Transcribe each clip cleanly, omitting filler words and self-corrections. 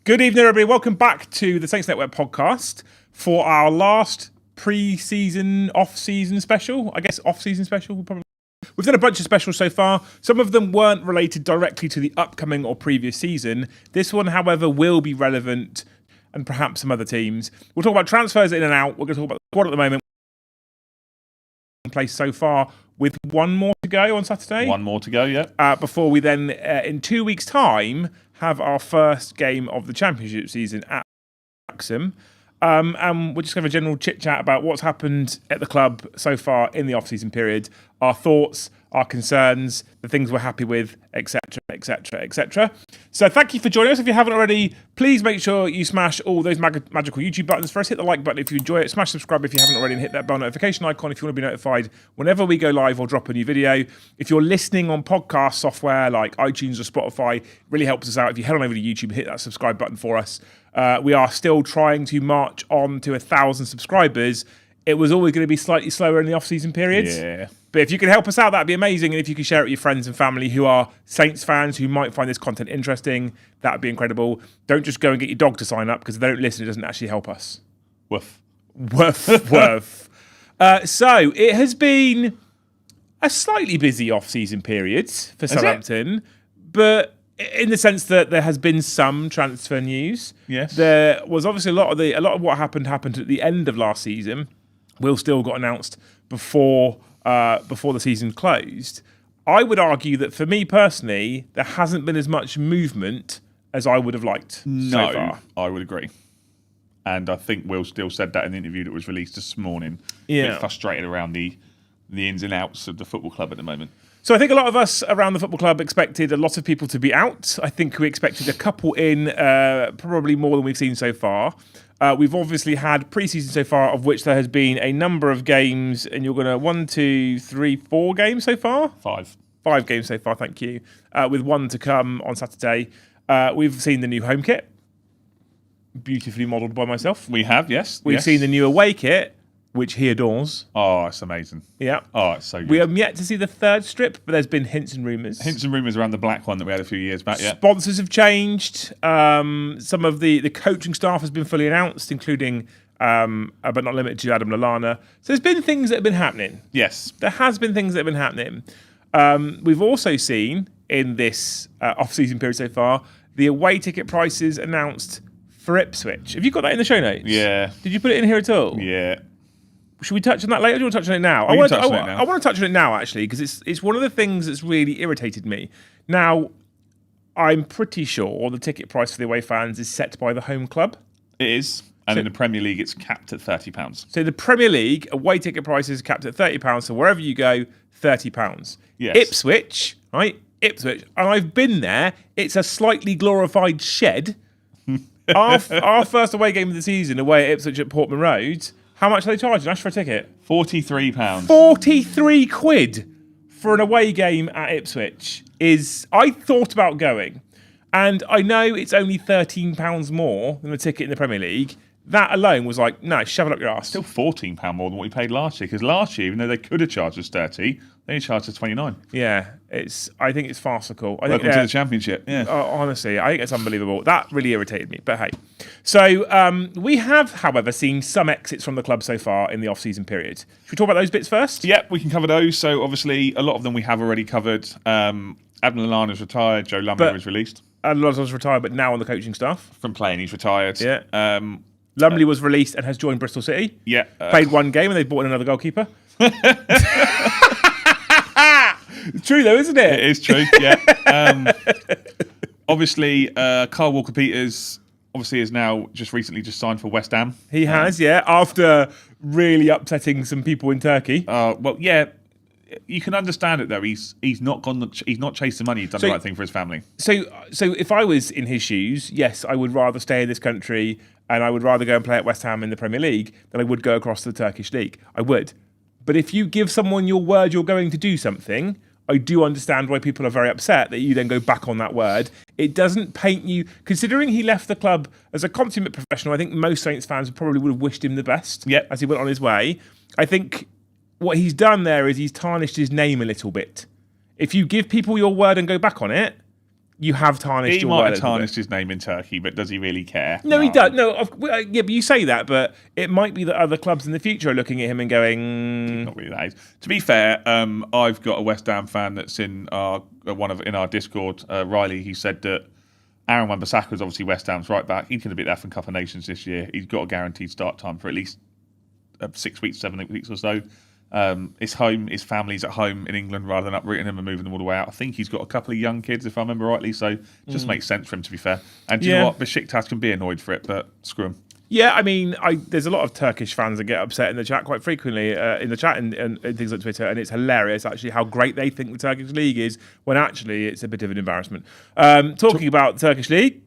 Good evening, everybody. Welcome back to the Saints Network podcast for our last pre-season, off-season special. I guess off-season special. We've done a bunch of specials so far. Some of them weren't related directly to the upcoming or previous season. This one, however, will be relevant and perhaps some other teams. We'll talk about transfers in and out. We're going to talk about the squad at the moment. In place so far with one more to go on Saturday. One more to go, yeah. Before we then, in 2 weeks' time, have our first game of the championship season at Wrexham. And we're just going to have a general chit-chat about what's happened at the club so far in the off-season period, our thoughts, our concerns, the things we're happy with, etc., etc., etc. So thank you for joining us. If you haven't already, please make sure you smash all those magical YouTube buttons for us. Hit the like button if you enjoy it. Smash subscribe if you haven't already, and hit that bell notification icon if you want to be notified whenever we go live or drop a new video. If you're listening on podcast software like iTunes or Spotify, it really helps us out. If you head on over to YouTube, hit that subscribe button for us. We are still trying to march on to 1,000 subscribers. It was always going to be slightly slower in the off-season periods. Yeah. But if you can help us out, that'd be amazing. And if you can share it with your friends and family who are Saints fans who might find this content interesting, that'd be incredible. Don't just go and get your dog to sign up, because if they don't listen, it doesn't actually help us. Woof. Woof. So it has been a slightly busy off-season period for Southampton, but in the sense that there has been some transfer news. Yes. There was obviously a lot of what happened at the end of last season. Will still got announced before the season closed. I would argue that for me personally, there hasn't been as much movement as I would have liked so far. I would agree. And I think Will still said that in the interview that was released this morning. Yeah. A bit frustrated around the ins and outs of the football club at the moment. So I think a lot of us around the football club expected a lot of people to be out. I think we expected a couple in, probably more than we've seen so far. We've obviously had pre-season so far, of which there has been a number of games, and you're going to 1, 2, 3, 4 games so far? 5. 5 games so far, thank you. With one to come on Saturday. We've seen the new home kit, beautifully modelled by myself. We have, yes. We've seen the new away kit, which he adores. Oh, it's amazing. Yeah. Oh, it's so good. We have yet to see the third strip, but there's been hints and rumours. Hints and rumours around the black one that we had a few years back, yeah. Sponsors have changed. Some of the coaching staff has been fully announced, including, but not limited to, Adam Lallana. So there's been things that have been happening. Yes. There has been things that have been happening. We've also seen, in this off-season period so far, the away ticket prices announced for Ipswich. Have you got that in the show notes? Yeah. Did you put it in here at all? Yeah. Should we touch on that later, or do you want to touch on it now? I want to touch on it now, actually, because it's one of the things that's really irritated me. Now, I'm pretty sure the ticket price for the away fans is set by the home club. It is. And in the Premier League, it's capped at £30. So the Premier League, away ticket price is capped at £30. So wherever you go, £30. Yes. Ipswich, right? Ipswich. And I've been there. It's a slightly glorified shed. our first away game of the season, away at Ipswich at Portman Road. How much are they charging Ash for a ticket? £43. 43 quid for an away game at Ipswich I thought about going. And I know it's only £13 more than the ticket in the Premier League. That alone was like, no, shove it up your arse. Still £14 more than what we paid last year, because last year, even though they could have charged us 30, they only charged us 29. Yeah, I think it's farcical. Welcome to the Championship. Yeah. Honestly, I think it's unbelievable. That really irritated me, but hey. So we have, however, seen some exits from the club so far in the off-season period. Should we talk about those bits first? Yep, we can cover those. So obviously, a lot of them we have already covered. Adam Lallana's retired. Joe Lumley was released. Lallana's retired, but now on the coaching staff. From playing, he's retired. Yeah. Lumley was released and has joined Bristol City. Yeah. Played one game and they brought in another goalkeeper. It's true though, isn't it? It is true, yeah. Obviously, Kyle Walker-Peters obviously is now recently signed for West Ham. He has, yeah, after really upsetting some people in Turkey. Well, yeah, you can understand it though. He's not chased the money. He's done the right thing for his family. So if I was in his shoes, yes, I would rather stay in this country and I would rather go and play at West Ham in the Premier League than I would go across to the Turkish league. I would. But if you give someone your word you're going to do something, I do understand why people are very upset that you then go back on that word. It doesn't paint you... Considering he left the club as a consummate professional, I think most Saints fans probably would have wished him the best as he went on his way. I think what he's done there is he's tarnished his name a little bit. If you give people your word and go back on it, You have tarnished He your might word have a little bit. tarnished his name in Turkey, but does he really care? No, he does. No, yeah, but you say that, but it might be that other clubs in the future are looking at him and going, Not really that is. To be fair, I've got a West Ham fan that's in our Discord. Riley, he said that Aaron Wan-Bissaka is obviously West Ham's right back. He's going to be there for Cup of Nations this year. He's got a guaranteed start time for at least 6 weeks, 7 weeks or so. His home, his family's at home in England rather than uprooting him and moving them all the way out. I think he's got a couple of young kids, if I remember rightly, so it just makes sense for him, to be fair. And do you know what? Besiktas can be annoyed for it, but screw him. Yeah, I mean, there's a lot of Turkish fans that get upset in the chat quite frequently, in the chat and things like Twitter, and it's hilarious actually how great they think the Turkish league is when actually it's a bit of an embarrassment. Talking about the Turkish league,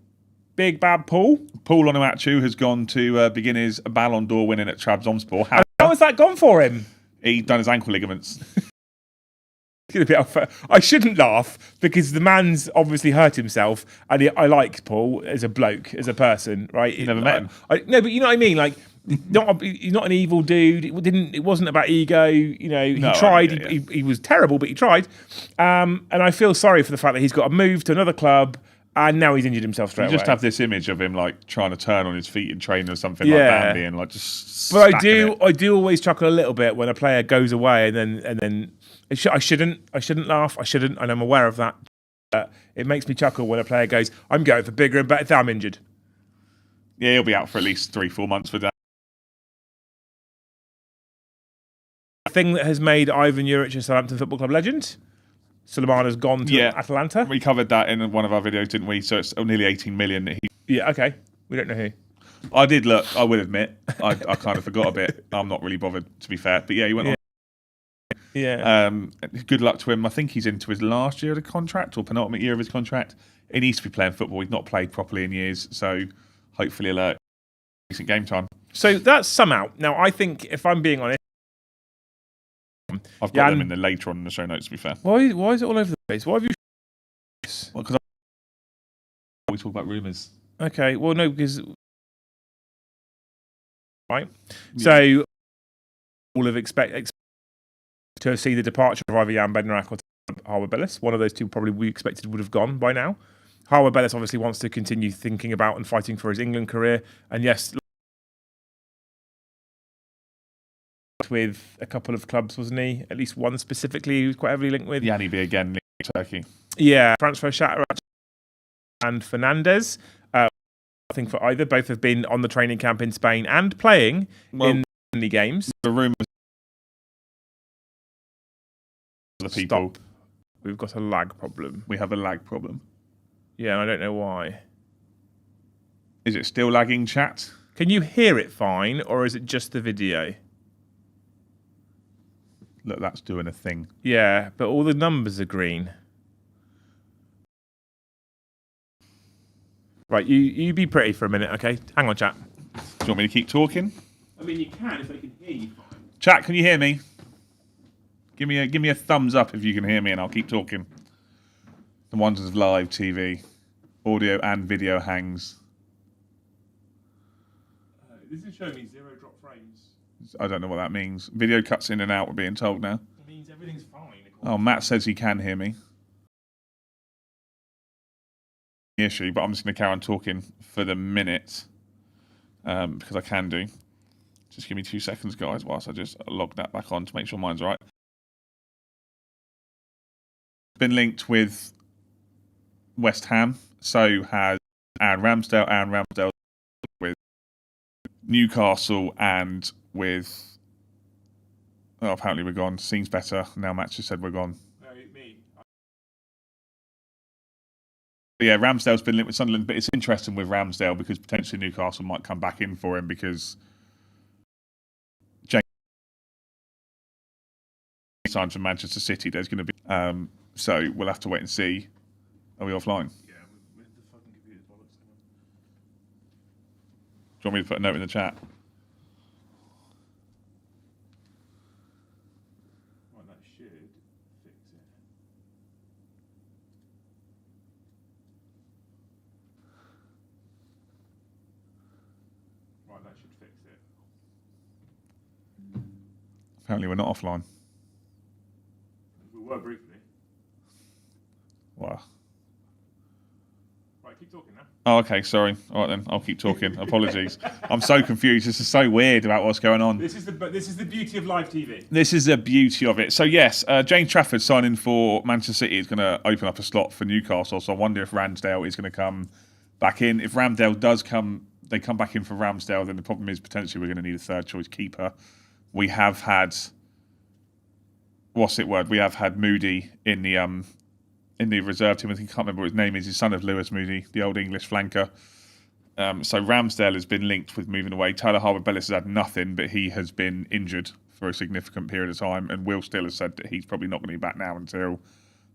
big bad Paul. Paul Onuachu has gone to begin his Ballon d'Or winning at Trabzonspor. How has that gone for him? He done his ankle ligaments. I shouldn't laugh because the man's obviously hurt himself, and I like Paul as a bloke, as a person, right? You never met him. No, but you know what I mean. Like, he's not an evil dude. It wasn't about ego. You know, he tried. Yeah. He was terrible, but he tried. And I feel sorry for the fact that he's got to move to another club. And now he's injured himself straight away. You just have this image of him like trying to turn on his feet in training or something like Bambi and like just. But I do always chuckle a little bit when a player goes away and then I shouldn't laugh. I shouldn't, and I'm aware of that. It makes me chuckle when a player goes, "I'm going for bigger and better." I'm injured. Yeah, he'll be out for at least 3-4 months for that. Thing that has made Ivan Juric a Southampton Football Club legend. Suleiman has gone to Atalanta. We covered that in one of our videos, didn't we? So it's nearly 18 million that he. Yeah, okay. We don't know who. I did look. I will admit, I kind of forgot a bit. I'm not really bothered, to be fair. But yeah, he went on. Yeah. Good luck to him. I think he's into his last year of the contract or penultimate year of his contract. He needs to be playing football. He's not played properly in years, so hopefully he'll decent game time. So that's some out. Now, I think if I'm being honest, I've got them in the later on in the show notes, to be fair. Why is it all over the place? Why have you? Well, because we talk about rumours. Okay. Well, no, because right. Yeah. So all have expect to see the departure of either Jan Bednarak or Harwood Bellis. One of those two probably we expected would have gone by now. Harwood Bellis obviously wants to continue thinking about and fighting for his England career, and yes, with a couple of clubs, wasn't he? At least one specifically he was quite heavily linked with. Yanni B again, linked to Turkey. Yeah, transfer Shatter and Fernandez. I think for either, both have been on the training camp in Spain and playing in the games. The rumours. The people. Stop. We've got a lag problem. We have a lag problem. Yeah, and I don't know why. Is it still lagging, chat? Can you hear it fine, or is it just the video? Look, that's doing a thing. Yeah, but all the numbers are green. Right, you be pretty for a minute, okay? Hang on, chat. Do you want me to keep talking? I mean, you can if they can hear you fine. Chat, can you hear me? Give me a thumbs up if you can hear me, and I'll keep talking. The wonders of live TV, audio and video hangs. This is showing me 0 drop frames. I don't know what that means. Video cuts in and out, we're being told now. It means everything's fine. Oh, Matt says he can hear me. Issue, but I'm just going to carry on talking for the minute because I can do. Just give me 2 seconds, guys, whilst I just log that back on to make sure mine's right. Been linked with West Ham, so has Aaron Ramsdale. Aaron Ramsdale with Newcastle and with. Oh, apparently we're gone. Seems better now. Matt just said we're gone. No, me. But yeah, Ramsdale's been linked with Sunderland, but it's interesting with Ramsdale because potentially Newcastle might come back in for him because James signed for Manchester City. There's going to be so we'll have to wait and see. Are we offline? Yeah, with the fucking computer's bollocks. Do you want me to put a note in the chat? Right, that should fix it. Right, that should fix it. Apparently we're not offline. We were briefly. Wow. Right, keep talking now. Oh, okay, sorry. All right then, I'll keep talking. Apologies. I'm so confused. This is so weird about what's going on. This is the beauty of live TV. This is the beauty of it. So yes, James Trafford signing for Manchester City is going to open up a slot for Newcastle. So I wonder if Ramsdale is going to come back in. If Ramsdale does come, they come back in for Ramsdale, then the problem is potentially we're going to need a third choice keeper. We have had We have had Moody in the reserve team. I think I can't remember what his name is. He's son of Lewis Moody, the old English flanker. So Ramsdale has been linked with moving away. Tyler Harwood-Bellis has had nothing, but he has been injured for a significant period of time. And Will Still has said that he's probably not going to be back now until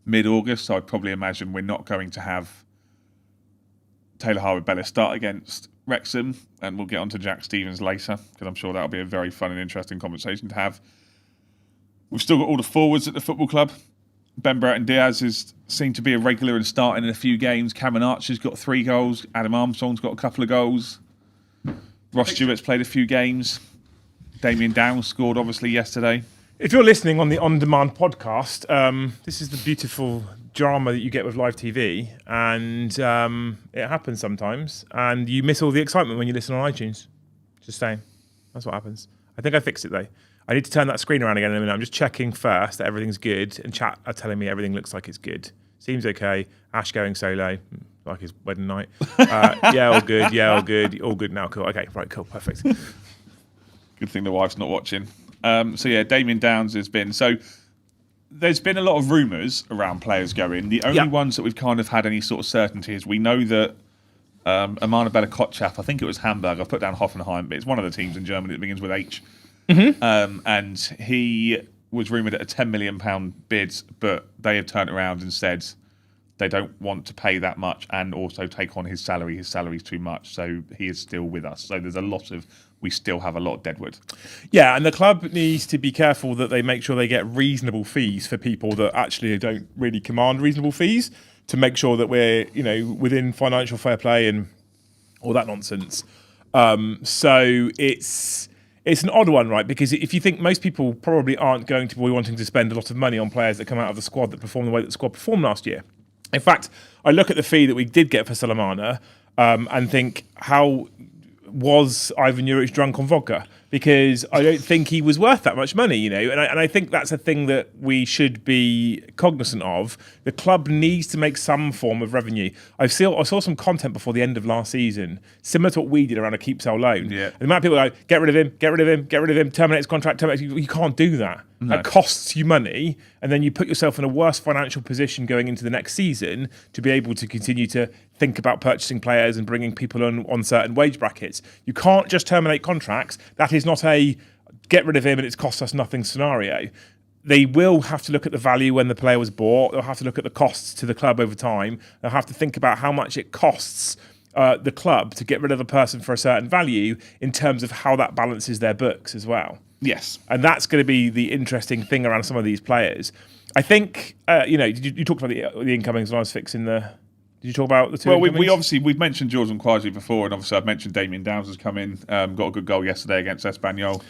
mid-August. So I'd probably imagine we're not going to have Taylor Harwood-Bellis start against Wrexham. And we'll get on to Jack Stevens later, because I'm sure that'll be a very fun and interesting conversation to have. We've still got all the forwards at the football club. Ben Brereton Diaz seemed to be a regular and starting in a few games. Cameron Archer's got 3 goals. Adam Armstrong's got a couple of goals. Ross Stewart's played a few games. Damien Downs scored, obviously, yesterday. If you're listening on the on-demand podcast, this is the beautiful drama that you get with live TV, and it happens sometimes, and you miss all the excitement when you listen on iTunes. Just saying. That's what happens. I think I fixed it, though. I need to turn that screen around again in a minute. I'm just checking first that everything's good, and chat are telling me everything looks like it's good. Seems okay. Ash going solo, like his wedding night. Yeah, all good. Yeah, all good. All good now. Cool. Okay, right, cool. Perfect. Good thing the wife's not watching. So, yeah, Damien Downs has been... So, there's been a lot of rumours around players going. The only ones that we've kind of had any sort of certainty is we know that Amana Bella Kotchap, I think it was Hamburg, I've put down Hoffenheim, but it's one of the teams in Germany that begins with H. Mm-hmm. And he was rumoured at a £10 million bid, but they have turned around and said they don't want to pay that much and also take on his salary. His salary's too much, so he is still with us. So we still have a lot of deadwood. Yeah, and the club needs to be careful that they make sure they get reasonable fees for people that actually don't really command reasonable fees, to make sure that we're, within financial fair play and all that nonsense. So it's an odd one, right? Because if you think most people probably aren't going to be wanting to spend a lot of money on players that come out of the squad that perform the way that the squad performed last year. In fact, I look at the fee that we did get for Salamana and think, how was Ivan Juric drunk on vodka? Because I don't think he was worth that much money, and I think that's a thing that we should be cognizant of. The club needs to make some form of revenue. I saw some content before the end of last season, similar to what we did around a keep sell loan. Yeah. And the amount of people go, get rid of him, terminate his contract, you can't do that. No. That costs you money, and then you put yourself in a worse financial position going into the next season to be able to continue to think about purchasing players and bringing people on certain wage brackets. You can't just terminate contracts. That is not a get rid of him and it's cost us nothing scenario. They will have to look at the value when the player was bought. They'll have to look at the costs to the club over time. They'll have to think about how much it costs the club to get rid of a person for a certain value in terms of how that balances their books as well. Yes. And that's going to be the interesting thing around some of these players. I think, you talked about the incomings when I was fixing the... Did you talk about the two? Well, we've mentioned Jordan Quasi before, and obviously I've mentioned Damien Downs has come in, got a good goal yesterday against Espanyol.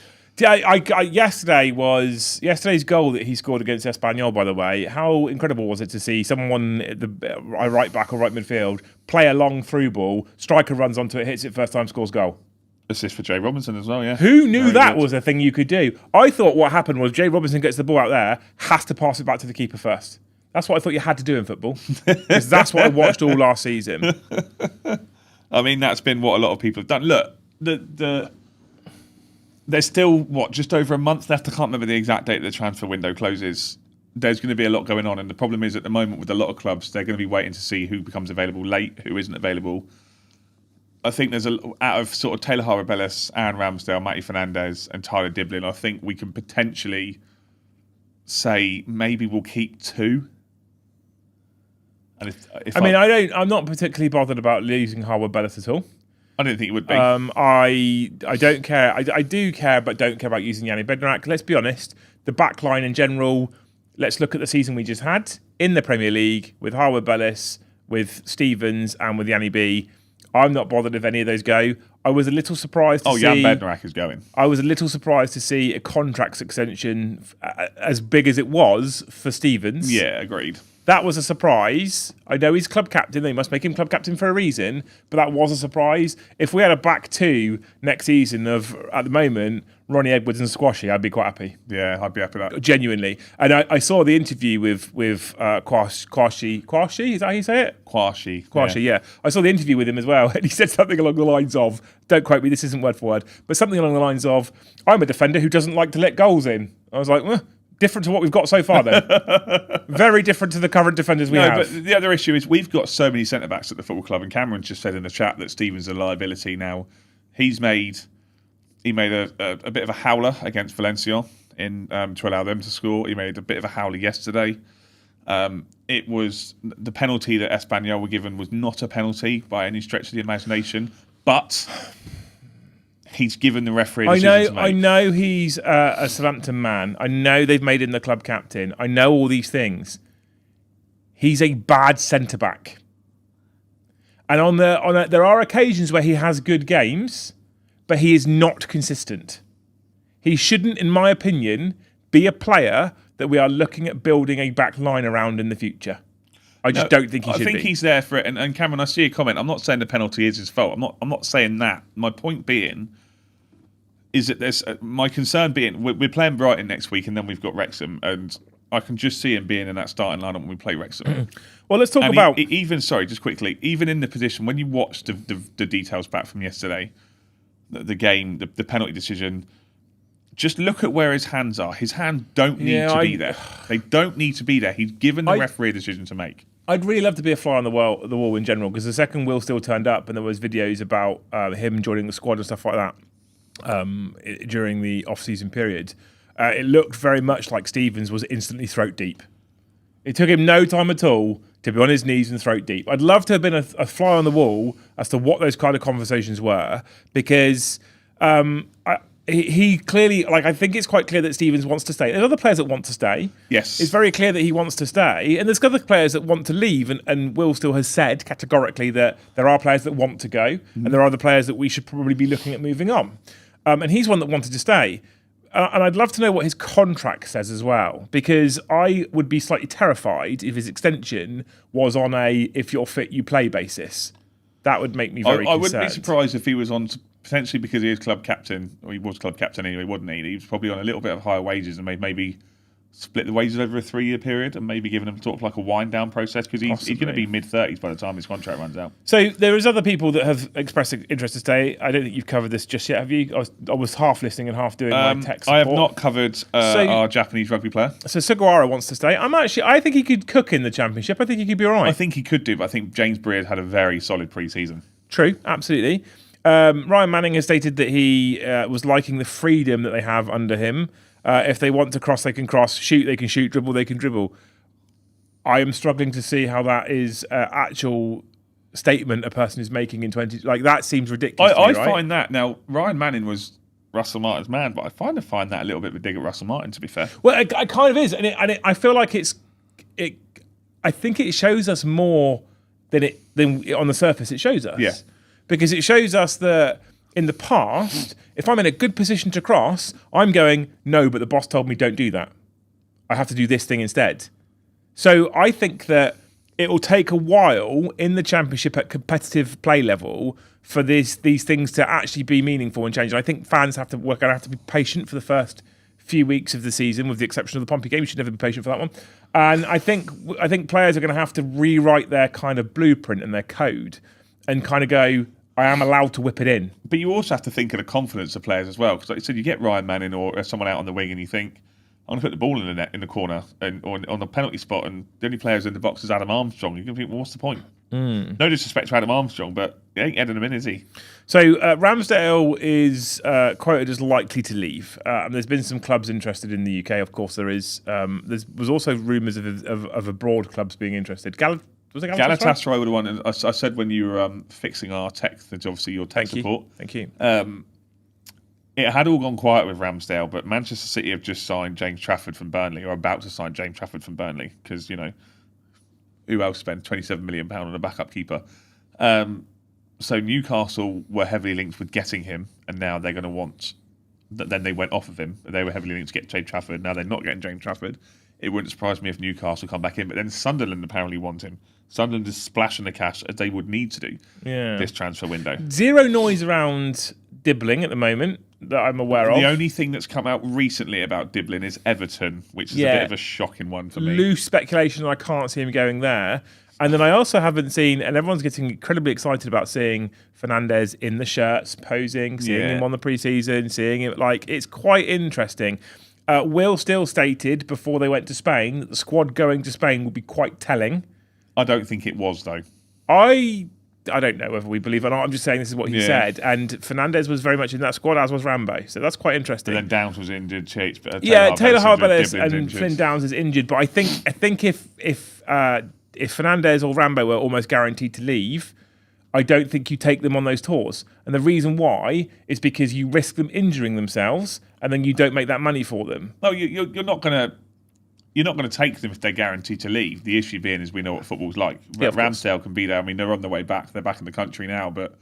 Yesterday's goal that he scored against Espanyol, by the way. How incredible was it to see someone at the right back or right midfield play a long through ball, striker runs onto it, hits it first time, scores goal. Assist for Jay Robinson as well, yeah. Who knew that was a thing you could do? I thought what happened was Jay Robinson gets the ball out there, has to pass it back to the keeper first. That's what I thought you had to do in football. Because that's what I watched all last season. I mean, that's been what a lot of people have done. Look, there's still, just over a month left. I can't remember the exact date the transfer window closes. There's going to be a lot going on. And the problem is, at the moment, with a lot of clubs, they're going to be waiting to see who becomes available late, who isn't available. I think there's out of sort of Taylor Harwood-Bellis, Aaron Ramsdale, Matty Fernandez, and Tyler Diblin, I think we can potentially say maybe we'll keep 2. And I'm not particularly bothered about losing Harwood-Bellis at all. I don't think it would be. I don't care. I do care, but don't care about using Yanni Bednarak. Let's be honest. The back line in general, let's look at the season we just had in the Premier League with Harwood-Bellis, with Stevens, and with Yanni B. I'm not bothered if any of those go. I was a little surprised to see... Jan Bednarak is going. I was a little surprised to see a contract extension as big as it was for Stevens. Yeah, agreed. That was a surprise. I know he's club captain. They must make him club captain for a reason, but that was a surprise. If we had a back two next season of, at the moment, Ronnie Edwards and Squashy, I'd be quite happy. Yeah, I'd be happy with that. Genuinely. And I saw the interview with Kwashi. Kwashi, is that how you say it? Kwashi, yeah. I saw the interview with him as well, and he said something along the lines of, don't quote me, this isn't word for word, but something along the lines of, I'm a defender who doesn't like to let goals in. I was like, different to what we've got so far then. Very different to the current defenders we have. But the other issue is we've got so many centre-backs at the football club, and Cameron just said in the chat that Stevens is a liability now. He made a bit of a howler against Valencia to allow them to score. He made a bit of a howler yesterday. It was the penalty that Espanyol were given was not a penalty by any stretch of the imagination, but he's given the referee a decision to make. I know he's a Southampton man. I know they've made him the club captain. I know all these things. He's a bad centre back, and there are occasions where he has good games, but he is not consistent. He shouldn't, in my opinion, be a player that we are looking at building a back line around in the future. I just don't think he should be. I think he's there for it. And Cameron, I see a comment. I'm not saying the penalty is his fault. I'm not saying that. My point being is that there's my concern being we're playing Brighton next week, and then we've got Wrexham, and I can just see him being in that starting lineup when we play Wrexham. Well, let's talk about just quickly, even in the position when you watch the details back from yesterday, the game, the penalty decision. Just look at where his hands are. His hands don't need to be there. They don't need to be there. He's given the referee a decision to make. I'd really love to be a fly on the wall in general, because the second Will still turned up, and there was videos about him joining the squad and stuff like that during the off-season period. It looked very much like Stevens was instantly throat deep. It took him no time at all to be on his knees and throat deep. I'd love to have been a fly on the wall as to what those kind of conversations were, because he clearly, I think it's quite clear that Stevens wants to stay. There's other players that want to stay. Yes. It's very clear that he wants to stay. And there's other players that want to leave. And Will still has said categorically that there are players that want to go, and there are other players that we should probably be looking at moving on. And he's one that wanted to stay. And I'd love to know what his contract says as well, because I would be slightly terrified if his extension was on a if you're fit, you play basis. That would make me very concerned. I wouldn't be surprised if he was on, potentially because he is club captain, or he was club captain anyway, wasn't he? He was probably on a little bit of higher wages and maybe split the wages over a 3-year period and maybe giving him sort of like a wind-down process, because he's going to be mid-30s by the time his contract runs out. So there is other people that have expressed interest to stay. I don't think you've covered this just yet, have you? I was half listening and half doing my tech support. I have not covered our Japanese rugby player. So Sugawara wants to stay. I think he could cook in the Championship. I think he could be all right. I think he could do, but I think James Beard had a very solid pre-season. True, absolutely. Ryan Manning has stated that he was liking the freedom that they have under him. If they want to cross, they can cross. Shoot, they can shoot. Dribble, they can dribble. I am struggling to see how that is actual statement a person is making in 20. That seems ridiculous. I find that now. Ryan Manning was Russell Martin's man, but I find that a little bit of a dig at Russell Martin. To be fair, well, it kind of is, and I feel like it. I think it shows us more than on the surface it shows us. Yeah. Because it shows us that in the past, if I'm in a good position to cross, I'm going, no, but the boss told me don't do that. I have to do this thing instead. So I think that it will take a while in the Championship at competitive play level for these things to actually be meaningful and change. And I think fans are going to have to be patient for the first few weeks of the season, with the exception of the Pompey game. You should never be patient for that one. And I think players are going to have to rewrite their kind of blueprint and their code and kind of go, I am allowed to whip it in. But you also have to think of the confidence of players as well. Because like you said, you get Ryan Manning or someone out on the wing and you think, I'm going to put the ball in the net, in the corner, or on the penalty spot, and the only players in the box is Adam Armstrong. You can think, well, what's the point? No disrespect to Adam Armstrong, but he ain't heading him in, is he? So Ramsdale is quoted as likely to leave. There's been some clubs interested in the UK. Of course, there is. There was also rumours of abroad clubs being interested. Was it Galatasaray were the one. I said when you were fixing our tech, that's obviously your tech support. Thank you. It had all gone quiet with Ramsdale, but Manchester City have just signed James Trafford from Burnley, or about to sign James Trafford from Burnley, because, who else spent £27 million on a backup keeper? So Newcastle were heavily linked with getting him, and now they're going to want... Then they went off of him. They were heavily linked to get James Trafford. Now they're not getting James Trafford. it wouldn't surprise me if Newcastle come back in. But then Sunderland apparently want him. Sunderland is splashing the cash as they would need to do this transfer window. Zero noise around Dibbling at the moment that I'm aware of. The only thing that's come out recently about Dibbling is Everton, which is a bit of a shocking one for me. Loose speculation, I can't see him going there. And then I also haven't seen, and everyone's getting incredibly excited about seeing Fernandes in the shirts, posing, seeing him on the pre-season, seeing him, it's quite interesting. Will Still stated before they went to Spain that the squad going to Spain would be quite telling. I don't think it was, though. I don't know whether we believe it or not. I'm just saying this is what he said. And Fernandes was very much in that squad, as was Rambo. So that's quite interesting. And then Downs was injured. Taylor Hart-Bellis and Flynn Downs is injured. But I think if Fernandes or Rambo were almost guaranteed to leave, I don't think you take them on those tours. And the reason why is because you risk them injuring themselves, and then you don't make that money for them. No, you're not going to. You're not going to take them if they're guaranteed to leave. The issue being is we know what football's like. Yeah, Ramsdale can be there. I mean, they're on the way back. They're back in the country now, but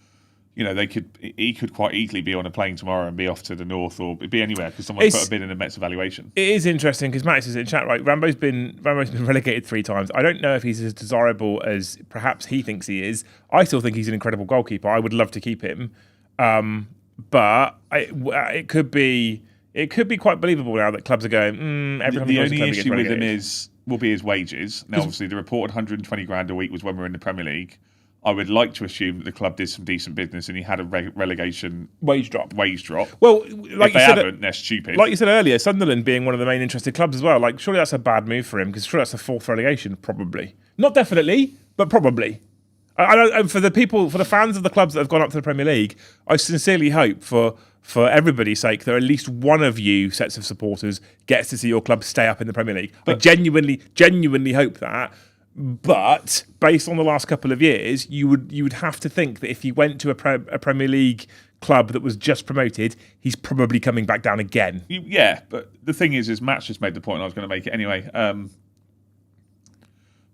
he could quite easily be on a plane tomorrow and be off to the north or be anywhere because someone's put a bid in a Mets evaluation. It is interesting because Max is in chat, right? Rambo's been relegated 3 times. I don't know if he's as desirable as perhaps he thinks he is. I still think he's an incredible goalkeeper. I would love to keep him, but it could be. It could be quite believable now that clubs are going. The only issue with him will be his wages. Now, obviously, the reported 120 grand a week was when we were in the Premier League. I would like to assume that the club did some decent business and he had a relegation wage drop. Well, if they haven't, they're stupid. Like you said earlier, Sunderland being one of the main interested clubs as well. Like, surely that's a bad move for him because surely that's a 4th relegation, probably. Not definitely, but probably. And for the fans of the clubs that have gone up to the Premier League, I sincerely hope for everybody's sake that at least one of you sets of supporters gets to see your club stay up in the Premier League. I genuinely hope that. But based on the last couple of years, you would have to think that if he went to a Premier League club that was just promoted, he's probably coming back down again. Yeah, but the thing is Matt's just made the point. I was going to make it anyway.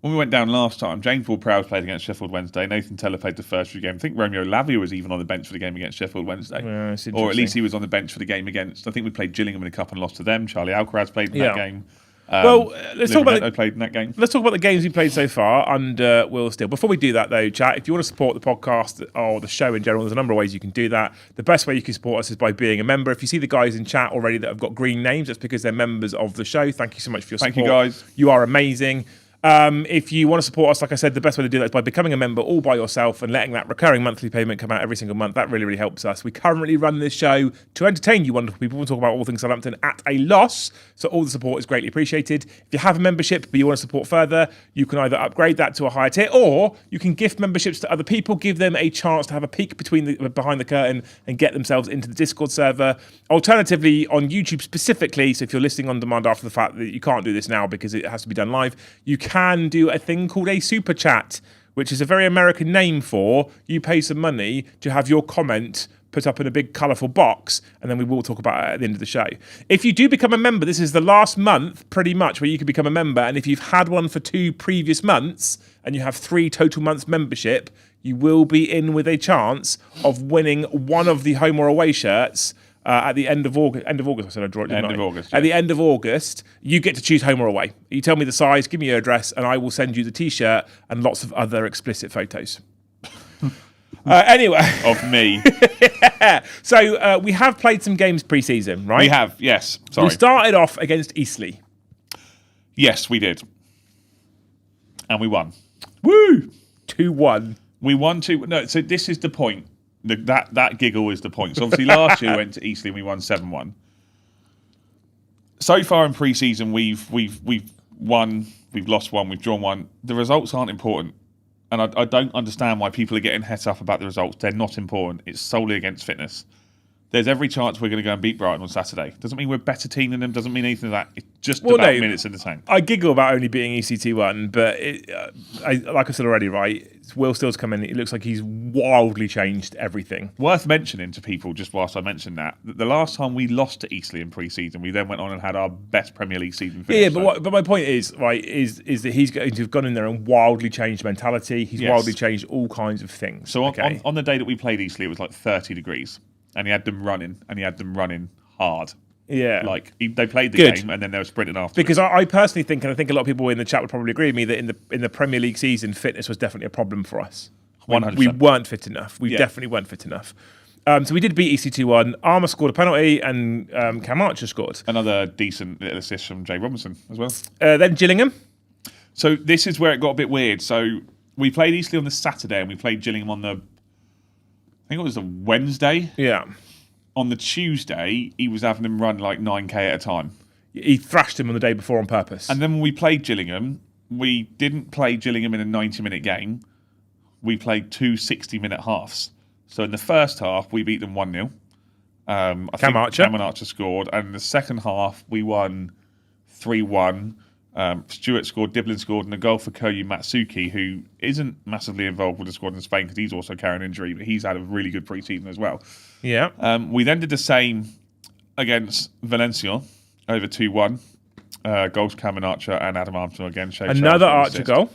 When we went down last time, James Ward-Prowse played against Sheffield Wednesday. Nathan Teller played the first few games. I think Romeo Lavia was even on the bench for the game against Sheffield Wednesday. Yeah, or at least he was on the bench for the game against... I think we played Gillingham in a cup and lost to them. Charlie Alcaraz played in that game. Let's talk about played in that game. Let's talk about the games we played so far under Will Still. Before we do that, though, chat, if you want to support the podcast or the show in general, there's a number of ways you can do that. The best way you can support us is by being a member. If you see the guys in chat already that have got green names, that's because they're members of the show. Thank you so much for your support. Thank you, guys. You are amazing. If you want to support us, like I said, the best way to do that is by becoming a member all by yourself and letting that recurring monthly payment come out every single month. That really, really helps us. We currently run this show to entertain you wonderful people. We'll talk about all things Southampton at a loss. So all the support is greatly appreciated. If you have a membership but you want to support further, you can either upgrade that to a higher tier or you can gift memberships to other people, give them a chance to have a peek behind the curtain and get themselves into the Discord server. Alternatively, on YouTube specifically, so if you're listening on demand after the fact that you can't do this now because it has to be done live, you can do a thing called a super chat, which is a very American name for you pay some money to have your comment put up in a big colourful box, and then we will talk about it at the end of the show. If you do become a member, this is the last month pretty much where you can become a member, and if you've had one for 2 previous months and you have 3 total months membership, you will be in with a chance of winning one of the home or away shirts at the end of August. I said I draw it. End of August. At the end of August, you get to choose home or away. You tell me the size, give me your address, and I will send you the T-shirt and lots of other explicit photos. Anyway. Of me. Yeah. So we have played some games pre-season, right? We have, yes. Sorry. We started off against Eastleigh. Yes, we did. And we won. Woo! 2-1. We won 2... No, so this is the point. That giggle is the point. So obviously last year we went to Eastleigh and we won 7-1. So far in pre-season we've won, we've lost 1, we've drawn 1. The results aren't important. And I don't understand why people are getting het up about the results. They're not important. It's solely against fitness. There's every chance we're going to go and beat Brighton on Saturday. Doesn't mean we're a better team than them. Doesn't mean anything of that. It's just minutes in the tank. I giggle about only beating ECT1, but like I said already, right? Will Still's come in. It looks like he's wildly changed everything. Worth mentioning to people, just whilst I mentioned that the last time we lost to Eastleigh in pre-season, we then went on and had our best Premier League season finish. Yeah, but my point is, right, is that he's going to have gone in there and wildly changed mentality. He's wildly changed all kinds of things. So on the day that we played Eastleigh, it was like 30 degrees. And he had them running hard. Yeah. Like they played the Good. game and then they were sprinting after. Because I personally think, and I think a lot of people in the chat would probably agree with me, that in the Premier League season, fitness was definitely a problem for us. 100%. We weren't fit enough. We definitely weren't fit enough. So we did beat EC 2-1. Armour scored a penalty and Cam Archer scored. Another decent little assist from Jay Robinson as well. Then Gillingham. So this is where it got a bit weird. So we played Eastleigh on the Saturday and we played Gillingham on the, I think it was the Wednesday. Yeah. On the Tuesday, he was having them run like 9K at a time. He thrashed him on the day before on purpose. And then when we played Gillingham, we didn't play Gillingham in a 90-minute game. We played 2 60-minute halves. So in the first half, we beat them 1-0. Cam Archer scored. And in the second half, we won 3-1. Stewart scored, Diblin scored, and a goal for Koyu Matsuki, who isn't massively involved with the squad in Spain because he's also carrying injury, but he's had a really good pre-season as well. Yeah. We then did the same against Valencia over 2-1. Goals Cam Archer and Adam Armstrong again. Another Archer goal.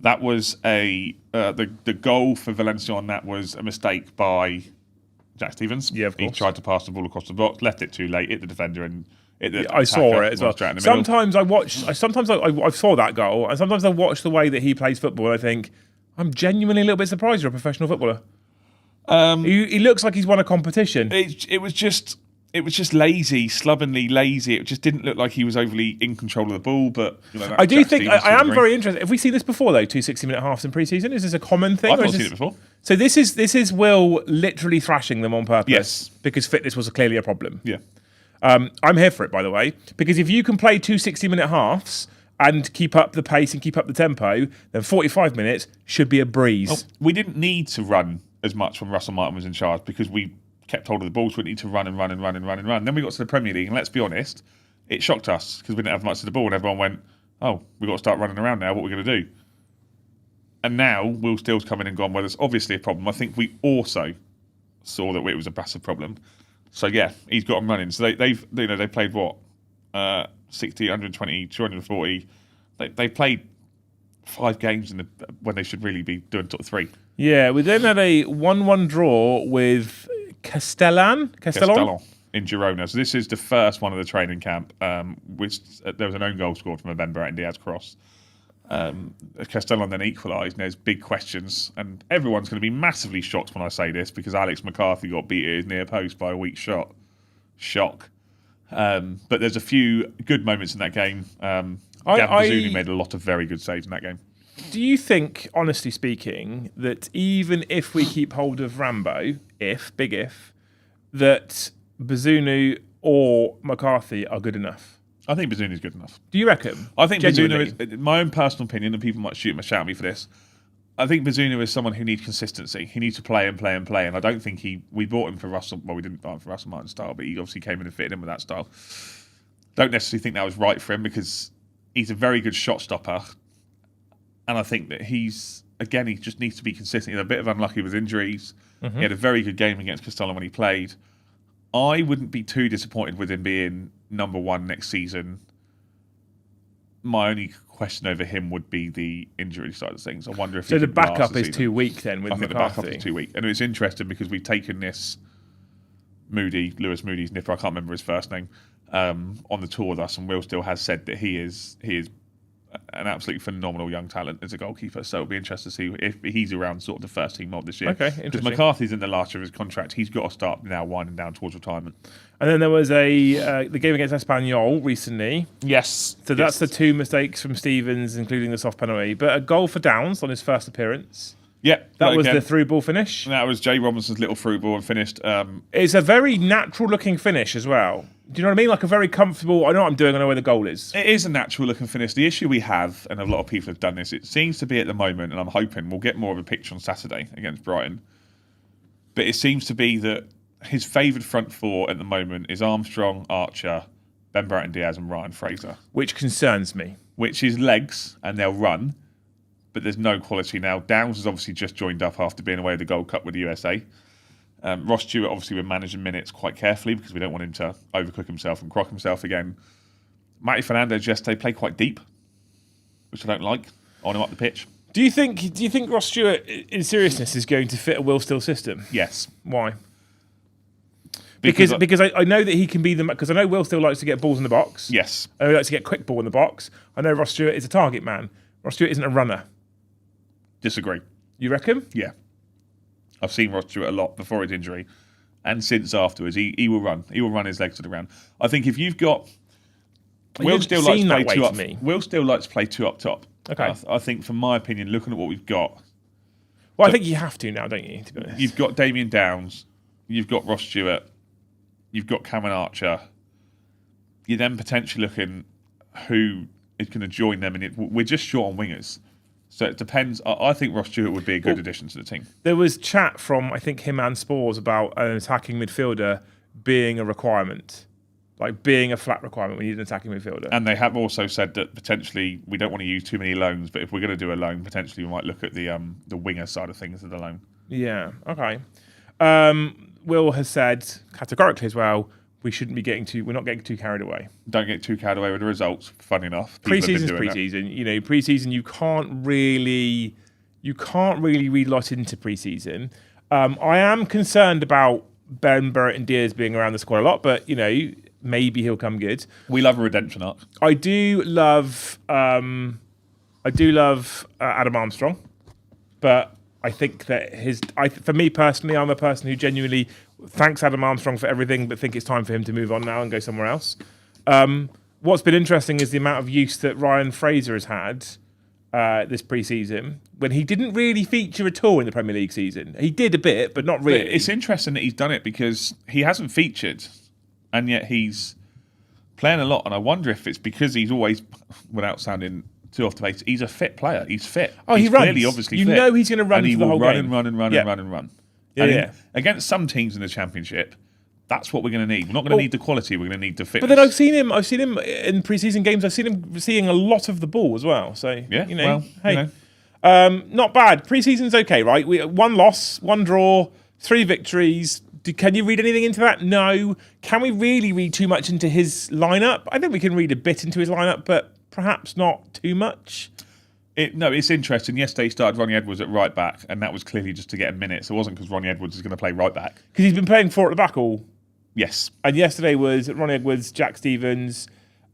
That was the goal for Valencia on that was a mistake by Jack Stevens. Yeah, of course. He tried to pass the ball across the box, left it too late, hit the defender, and I saw it as well. Sometimes I saw that goal, and sometimes I watch the way that he plays football, and I think I'm genuinely a little bit surprised you're a professional footballer. He looks like he's won a competition. It was just lazy, slovenly lazy. It just didn't look like he was overly in control of the ball. But I do think I am very interested. Have we seen this before though? 2 60-minute halves in pre-season. Is this a common thing? I've not seen it before. So this is Will literally thrashing them on purpose. Yes, because fitness was clearly a problem. Yeah. I'm here for it, by the way, because if you can play 2 60-minute halves and keep up the pace and keep up the tempo, then 45 minutes should be a breeze. Well, we didn't need to run as much when Russell Martin was in charge because we kept hold of the ball, so we didn't need to run. Then we got to the Premier League, and let's be honest, it shocked us because we didn't have much of the ball, and everyone went, oh, we've got to start running around now, what are we going to do? And now Will Steele's come in and gone, well, there's obviously a problem. I think we also saw that it was a massive problem. So yeah, he's got them running. So they played what, 60, 120, 240. They played 5 games when they should really be doing top 3. Yeah, we then had a 1-1 draw with Castellon in Girona. So this is the first one of the training camp, which there was an own goal scored from a Ben Burton Diaz cross. Castellon then equalised, and there's big questions, and everyone's going to be massively shocked when I say this because Alex McCarthy got beat at his near post by a weak shot. Shock. But there's a few good moments in that game. Gavin Bazunu made a lot of very good saves in that game. Do you think, honestly speaking, that even if we keep hold of Rambo, big if, that Bazunu or McCarthy are good enough? I think Bazunu is good enough. Do you reckon? I think Bazunu is, my own personal opinion, and people might shout at me for this, I think Bazunu is someone who needs consistency. He needs to play, and I don't think we bought him for Russell, well, we didn't buy him for Russell Martin's style, but he obviously came in and fitted in with that style. Don't necessarily think that was right for him because he's a very good shot stopper, and I think that he just needs to be consistent. He's a bit of unlucky with injuries. Mm-hmm. He had a very good game against Castellon when he played. I wouldn't be too disappointed with him being number 1 next season. My only question over him would be the injury side of things. I wonder if the backup is too weak then with McCarthy. I think the backup is too weak, and it's interesting because we've taken this Lewis Moody's nipper, I can't remember his first name, on the tour with us, and Will still has said that he is an absolutely phenomenal young talent as a goalkeeper. So it'll be interesting to see if he's around sort of the first team mob this year. Okay, interesting. Because McCarthy's in the last year of his contract. He's got to start now winding down towards retirement. And then there was the game against Espanyol recently. Yes. So that's the 2 mistakes from Stevens, including the soft penalty. But a goal for Downs on his first appearance. Yeah. That was the through ball finish. That was Jay Robinson's little through ball and finished. It's a very natural looking finish as well. Do you know what I mean? Like a very comfortable, I know what I'm doing, I know where the goal is. It is a natural looking finish. The issue we have, and a lot of people have done this, it seems to be at the moment, and I'm hoping we'll get more of a picture on Saturday against Brighton, but it seems to be that his favoured front 4 at the moment is Armstrong, Archer, Ben Burton Diaz and Ryan Fraser. Which concerns me. Which is legs, and they'll run, but there's no quality now. Downs has obviously just joined up after being away at the Gold Cup with the USA. Ross Stewart, obviously, we're managing minutes quite carefully because we don't want him to overcook himself and crock himself again. Matty Fernandez yesterday played quite deep, which I don't like. I want him up the pitch. Do you think Ross Stewart, in seriousness, is going to fit a Will Steele system? Yes. Why? Because I know that he can be because I know Will still likes to get balls in the box. Yes. I know he likes to get quick ball in the box. I know Ross Stewart is a target man. Ross Stewart isn't a runner. Disagree. You reckon? Yeah. I've seen Ross Stewart a lot before his injury and since afterwards. He will run. He will run his legs to the ground. I think if you've got... Will still likes to play two up top. Okay. I think, from my opinion, looking at what we've got... Well, I think you have to now, don't you, to be honest? You've got Damien Downs. You've got Ross Stewart. You've got Cameron Archer. You're then potentially looking who is going to join them. And we're just short on wingers. So it depends. I think Ross Stewart would be a good addition to the team. There was chat from, I think, him and Spores about an attacking midfielder being a requirement. Like being a flat requirement when you need an attacking midfielder. And they have also said that potentially we don't want to use too many loans, but if we're going to do a loan, potentially we might look at the winger side of things of the loan. Yeah, okay. Will has said categorically as well, we're not getting too carried away. Don't get too carried away with the results. Funny enough, Pre-season's pre-season. You know, pre-season you can't really read a lot into pre-season. I am concerned about Ben Burrett and Diaz being around the squad a lot, but you know, maybe he'll come good. We love a redemption arc. I do love Adam Armstrong, but I think that for me personally, I'm a person who genuinely thanks Adam Armstrong for everything, but think it's time for him to move on now and go somewhere else. What's been interesting is the amount of use that Ryan Fraser has had this pre-season when he didn't really feature at all in the Premier League season. He did a bit, but not really. But it's interesting that he's done it because he hasn't featured, and yet he's playing a lot. And I wonder if it's because he's always, without sounding too off the base, he's a fit player. He's fit. Oh, he's he runs. Clearly, obviously you fit. know he's going to run and for the whole game. Run and run. Yeah. Against some teams in the Championship, that's what we're going to need. We're not going to need the quality. We're going to need the fitness. But then I've seen him in pre-season games. I've seen him seeing a lot of the ball as well. So yeah, you know, well, hey, not bad. Pre-season's okay, right? One loss, one draw, 3 victories. Can you read anything into that? No. Can we really read too much into his lineup? I think we can read a bit into his lineup, but perhaps not too much. It's interesting. Yesterday he started Ronnie Edwards at right back, and that was clearly just to get a minute. So it wasn't because Ronnie Edwards is going to play right back. Because he's been playing 4 at the back all. Yes. And yesterday was Ronnie Edwards, Jack Stevens,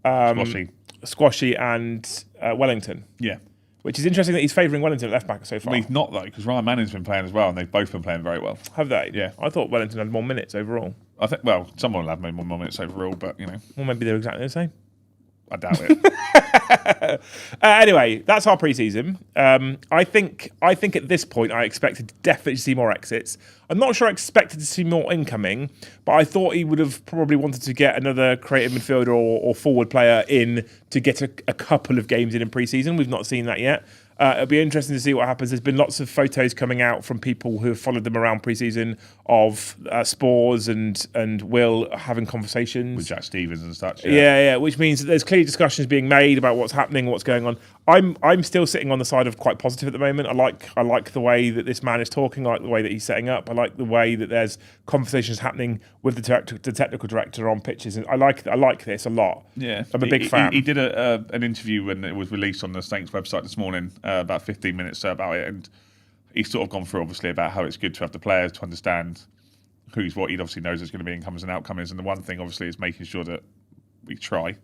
Squashy and Wellington. Yeah. Which is interesting that he's favouring Wellington at left back so far. Well, he's not, though, because Ryan Manning's been playing as well, and they've both been playing very well. Have they? Yeah. I thought Wellington had more minutes overall. I think, well, someone will have more minutes overall, but, you know. Well, maybe they're exactly the same. I doubt it. Anyway, that's our pre-season. I think at this point I expected to definitely see more exits. I'm not sure I expected to see more incoming, but I thought he would have probably wanted to get another creative midfielder or forward player in to get a couple of games in pre-season. We've not seen that yet. It'll be interesting to see what happens. There's been lots of photos coming out from people who have followed them around pre-season of Spores and Will having conversations with Jack Stevens and such. Yeah. Which means that there's clearly discussions being made about what's happening, what's going on. I'm still sitting on the side of quite positive at the moment. I like the way that this man is talking. I like the way that he's setting up. I like the way that there's conversations happening with the technical director on pitches. And I like this a lot. Yeah, I'm a big fan. He did an interview when it was released on the Saints website this morning, about 15 minutes about it, and he's sort of gone through obviously about how it's good to have the players to understand who's what. He obviously knows there's going to be incomers and outcomers, and the one thing obviously is making sure that we try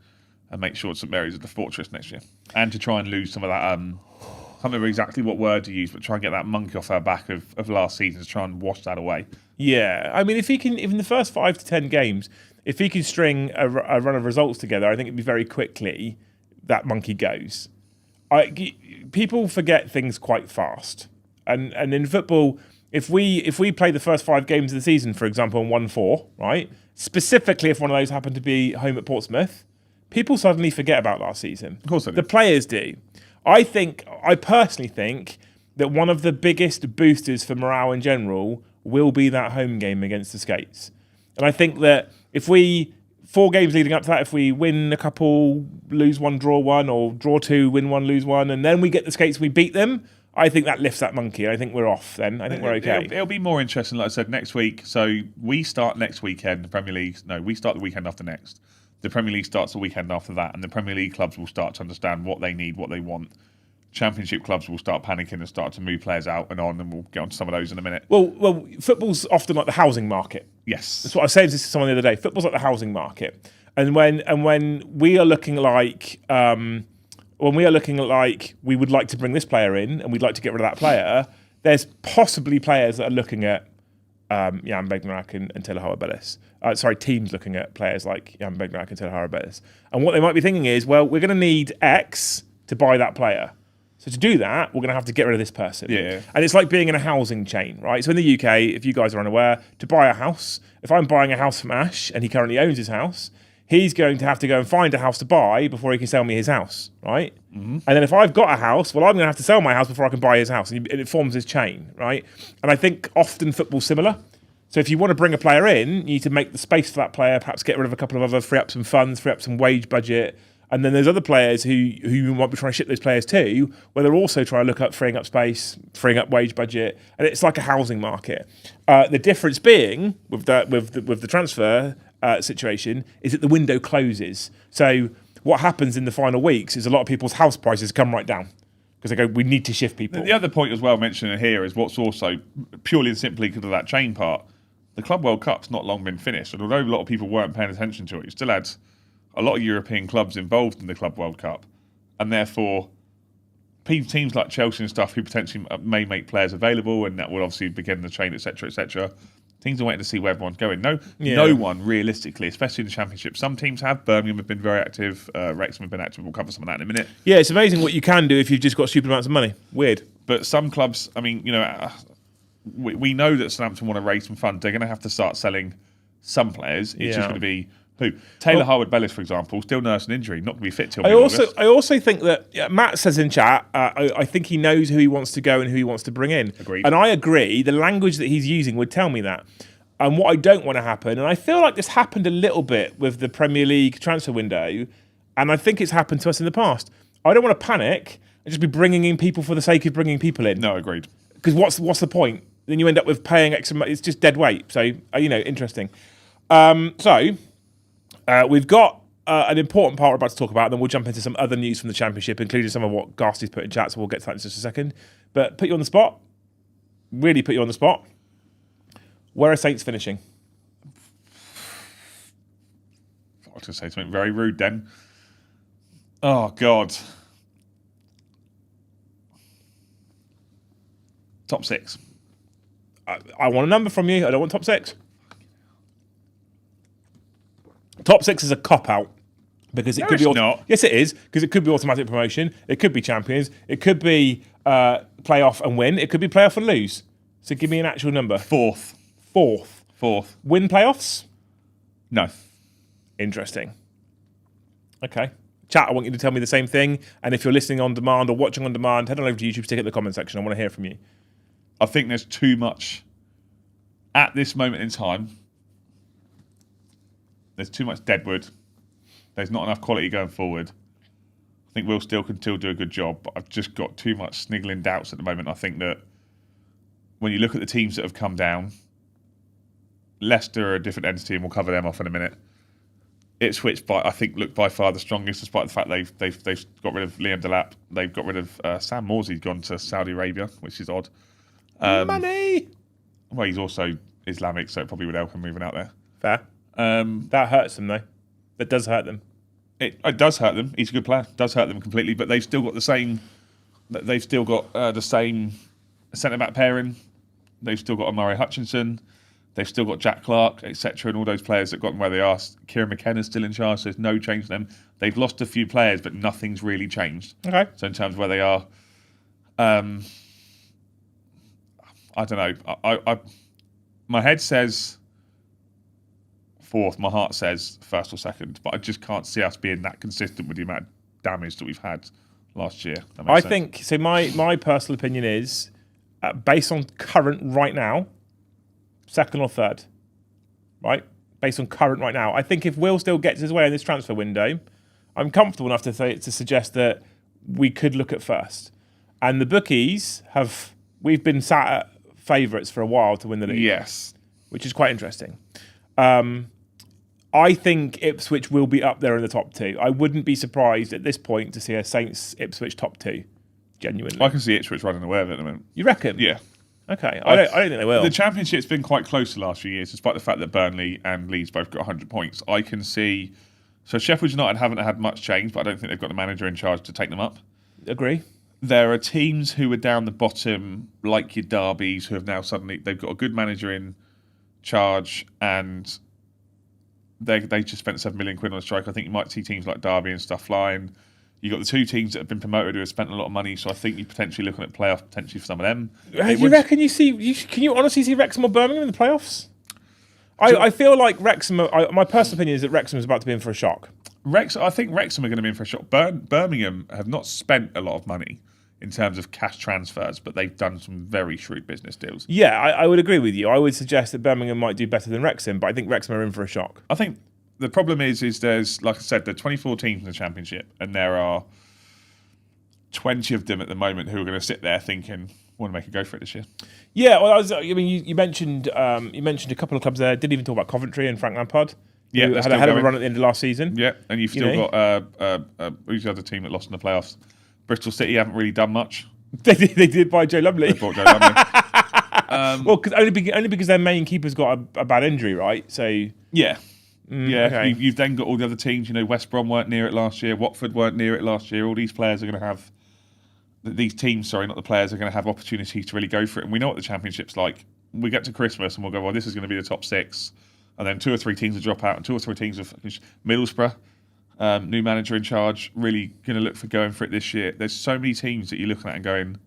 and make sure St Mary's is the fortress next year, and to try and lose some of that. I can't remember exactly what word to use, but try and get that monkey off our back of last season to try and wash that away. Yeah, I mean, if in the first 5 to 10 games, if he can string a run of results together, I think it'd be very quickly that monkey goes. People forget things quite fast, and in football, if we play the first 5 games of the season, for example, and won 4, right? Specifically, if one of those happened to be home at Portsmouth, people suddenly forget about last season. Of course they do. The players do. I personally think that one of the biggest boosters for morale in general will be that home game against the Skates. And I think that if 4 games leading up to that, if we win a couple, lose 1, draw 1, or draw 2, win 1, lose 1, and then we get the Skates and we beat them, I think that lifts that monkey. I think we're off then. I think we're okay. It'll be more interesting, like I said, next week. So we start next weekend, the Premier League. No, we start the weekend after next. The Premier League starts the weekend after that, and the Premier League clubs will start to understand what they need, what they want. Championship clubs will start panicking and start to move players out and on, and we'll get on to some of those in a minute. Well, football's often like the housing market. Yes. That's what I was saying to someone the other day. Football's like the housing market. And when we are looking like we would like to bring this player in and we'd like to get rid of that player, there's possibly players that are looking at Jan Bednarik and Taylor Harabellis. Teams looking at players like Jan Bednarik and Taylor Harabellis. And what they might be thinking is, well, we're going to need X to buy that player. So to do that, we're going to have to get rid of this person. Yeah. And it's like being in a housing chain, right? So in the UK, if you guys are unaware, to buy a house, if I'm buying a house from Ash and he currently owns his house, he's going to have to go and find a house to buy before he can sell me his house, right? Mm-hmm. And then if I've got a house, well, I'm going to have to sell my house before I can buy his house. And it forms this chain, right? And I think often football's similar. So if you want to bring a player in, you need to make the space for that player, perhaps get rid of a couple of other, free up some funds, free up some wage budget. And then there's other players who you might be trying to ship those players to, where they're also trying to look at freeing up space, freeing up wage budget, and it's like a housing market. The difference being with the transfer situation is that the window closes. So what happens in the final weeks is a lot of people's house prices come right down because they go, we need to shift people. The other point as well mentioned here is what's also purely and simply because of that chain part. The Club World Cup's not long been finished, and although a lot of people weren't paying attention to it, you still had a lot of European clubs involved in the Club World Cup, and therefore teams like Chelsea and stuff who potentially may make players available, and that will obviously begin the chain, etc., etc. Teams are waiting to see where everyone's going. No one realistically, especially in the Championship. Some teams have. Birmingham have been very active. Wrexham have been active. We'll cover some of that in a minute. Yeah, it's amazing what you can do if you've just got stupid amounts of money. Weird. But some clubs, I mean, we know that Southampton want to raise some funds. They're going to have to start selling some players. It's just going to be who? Taylor Howard-Bellis, for example, still nursing injury, not going to be fit till August. I also think that Matt says in chat, I think he knows who he wants to go and who he wants to bring in. Agreed. And I agree. The language that he's using would tell me that. And what I don't want to happen, and I feel like this happened a little bit with the Premier League transfer window, and I think it's happened to us in the past. I don't want to panic and just be bringing in people for the sake of bringing people in. No, agreed. Because what's the point? Then you end up with paying extra money. It's just dead weight. So, interesting. We've got an important part we're about to talk about, and then we'll jump into some other news from the Championship, including some of what Garsty's put in chat, so we'll get to that in just a second. But put you on the spot. Really put you on the spot. Where are Saints finishing? I was going to say something very rude then. Oh, God. Top 6. I want a number from you. I don't want top 6. Top 6 is a cop-out. Because it could be not. Yes, it is. Because it could be automatic promotion. It could be champions. It could be playoff and win. It could be playoff and lose. So give me an actual number. Fourth. Win playoffs? No. Interesting. Okay. Chat, I want you to tell me the same thing. And if you're listening on demand or watching on demand, head on over to YouTube, stick it in the comment section. I want to hear from you. I think there's too much, at this moment in time, there's too much deadwood. There's not enough quality going forward. I think Will Steele can still do a good job, but I've just got too much sniggling doubts at the moment. I think that when you look at the teams that have come down, Leicester are a different entity, and we'll cover them off in a minute. Ipswich, look by far the strongest, despite the fact they've got rid of Liam Delap. They've got rid of Sam Morsey's gone to Saudi Arabia, which is odd. Money! Well, he's also Islamic, so it probably would help him moving out there. Fair. That hurts them, though. That does hurt them. It does hurt them. He's a good player. It does hurt them completely, but they've still got the same. They've still got the same centre back pairing. They've still got Amari Hutchinson. They've still got Jack Clark, etc., and all those players that got them where they are. Kieran McKenna's still in charge, so there's no change to them. They've lost a few players, but nothing's really changed. Okay. So in terms of where they are, I don't know. My head says fourth. My heart says first or second, but I just can't see us being that consistent with the amount of damage that we've had last year. I think so. My personal opinion is, based on current right now, second or third. Right, based on current right now, I think if Will still gets his way in this transfer window, I'm comfortable enough to suggest that we could look at first. And the bookies we've been sat at favourites for a while to win the league. Yes. Which is quite interesting. I think Ipswich will be up there in the top 2. I wouldn't be surprised at this point to see a Saints Ipswich top 2. Genuinely. I can see Ipswich running away with it at the moment. You reckon? Yeah. Okay, I don't think they will. The Championship's been quite close the last few years, despite the fact that Burnley and Leeds both got 100 points. I can see. So Sheffield United haven't had much change, but I don't think they've got the manager in charge to take them up. Agree. There are teams who are down the bottom, like your Derbies, who have now suddenly they've got a good manager in charge, and they just spent £7 million on a strike. I think you might see teams like Derby and stuff flying. You've got the two teams that have been promoted who have spent a lot of money, so I think you're potentially looking at playoff potentially for some of them. You reckon can you honestly see Wrexham or Birmingham in the playoffs? I feel like Wrexham. My personal opinion is that Wrexham is about to be in for a shock. I think Wrexham are going to be in for a shock. Birmingham have not spent a lot of money in terms of cash transfers, but they've done some very shrewd business deals. Yeah, I would agree with you. I would suggest that Birmingham might do better than Wrexham, but I think Wrexham are in for a shock. I think the problem is there's, like I said, there are 24 teams in the Championship, and there are 20 of them at the moment who are going to sit there thinking, want to make a go for it this year. Yeah, well, you mentioned a couple of clubs there. Didn't even talk about Coventry and Frank Lampard. Yeah, who had a hell of a run at the end of last season. Yeah, and you've still got who's the other team that lost in the playoffs? Bristol City haven't really done much. They did buy Joe Lumley. They bought Joe Lumley. Well, only because their main keeper's got a bad injury, right? So yeah. Okay. You've then got all the other teams. You know, West Brom weren't near it last year. Watford weren't near it last year. All these players are going to have. These teams, sorry, not the players, are going to have opportunities to really go for it. And we know what the Championship's like. We get to Christmas and we'll go, well, this is going to be the top six. And then 2 or 3 teams will drop out, and 2 or 3 teams will finish. Middlesbrough, new manager in charge, really going to look for going for it this year. There's so many teams that you're looking at and going.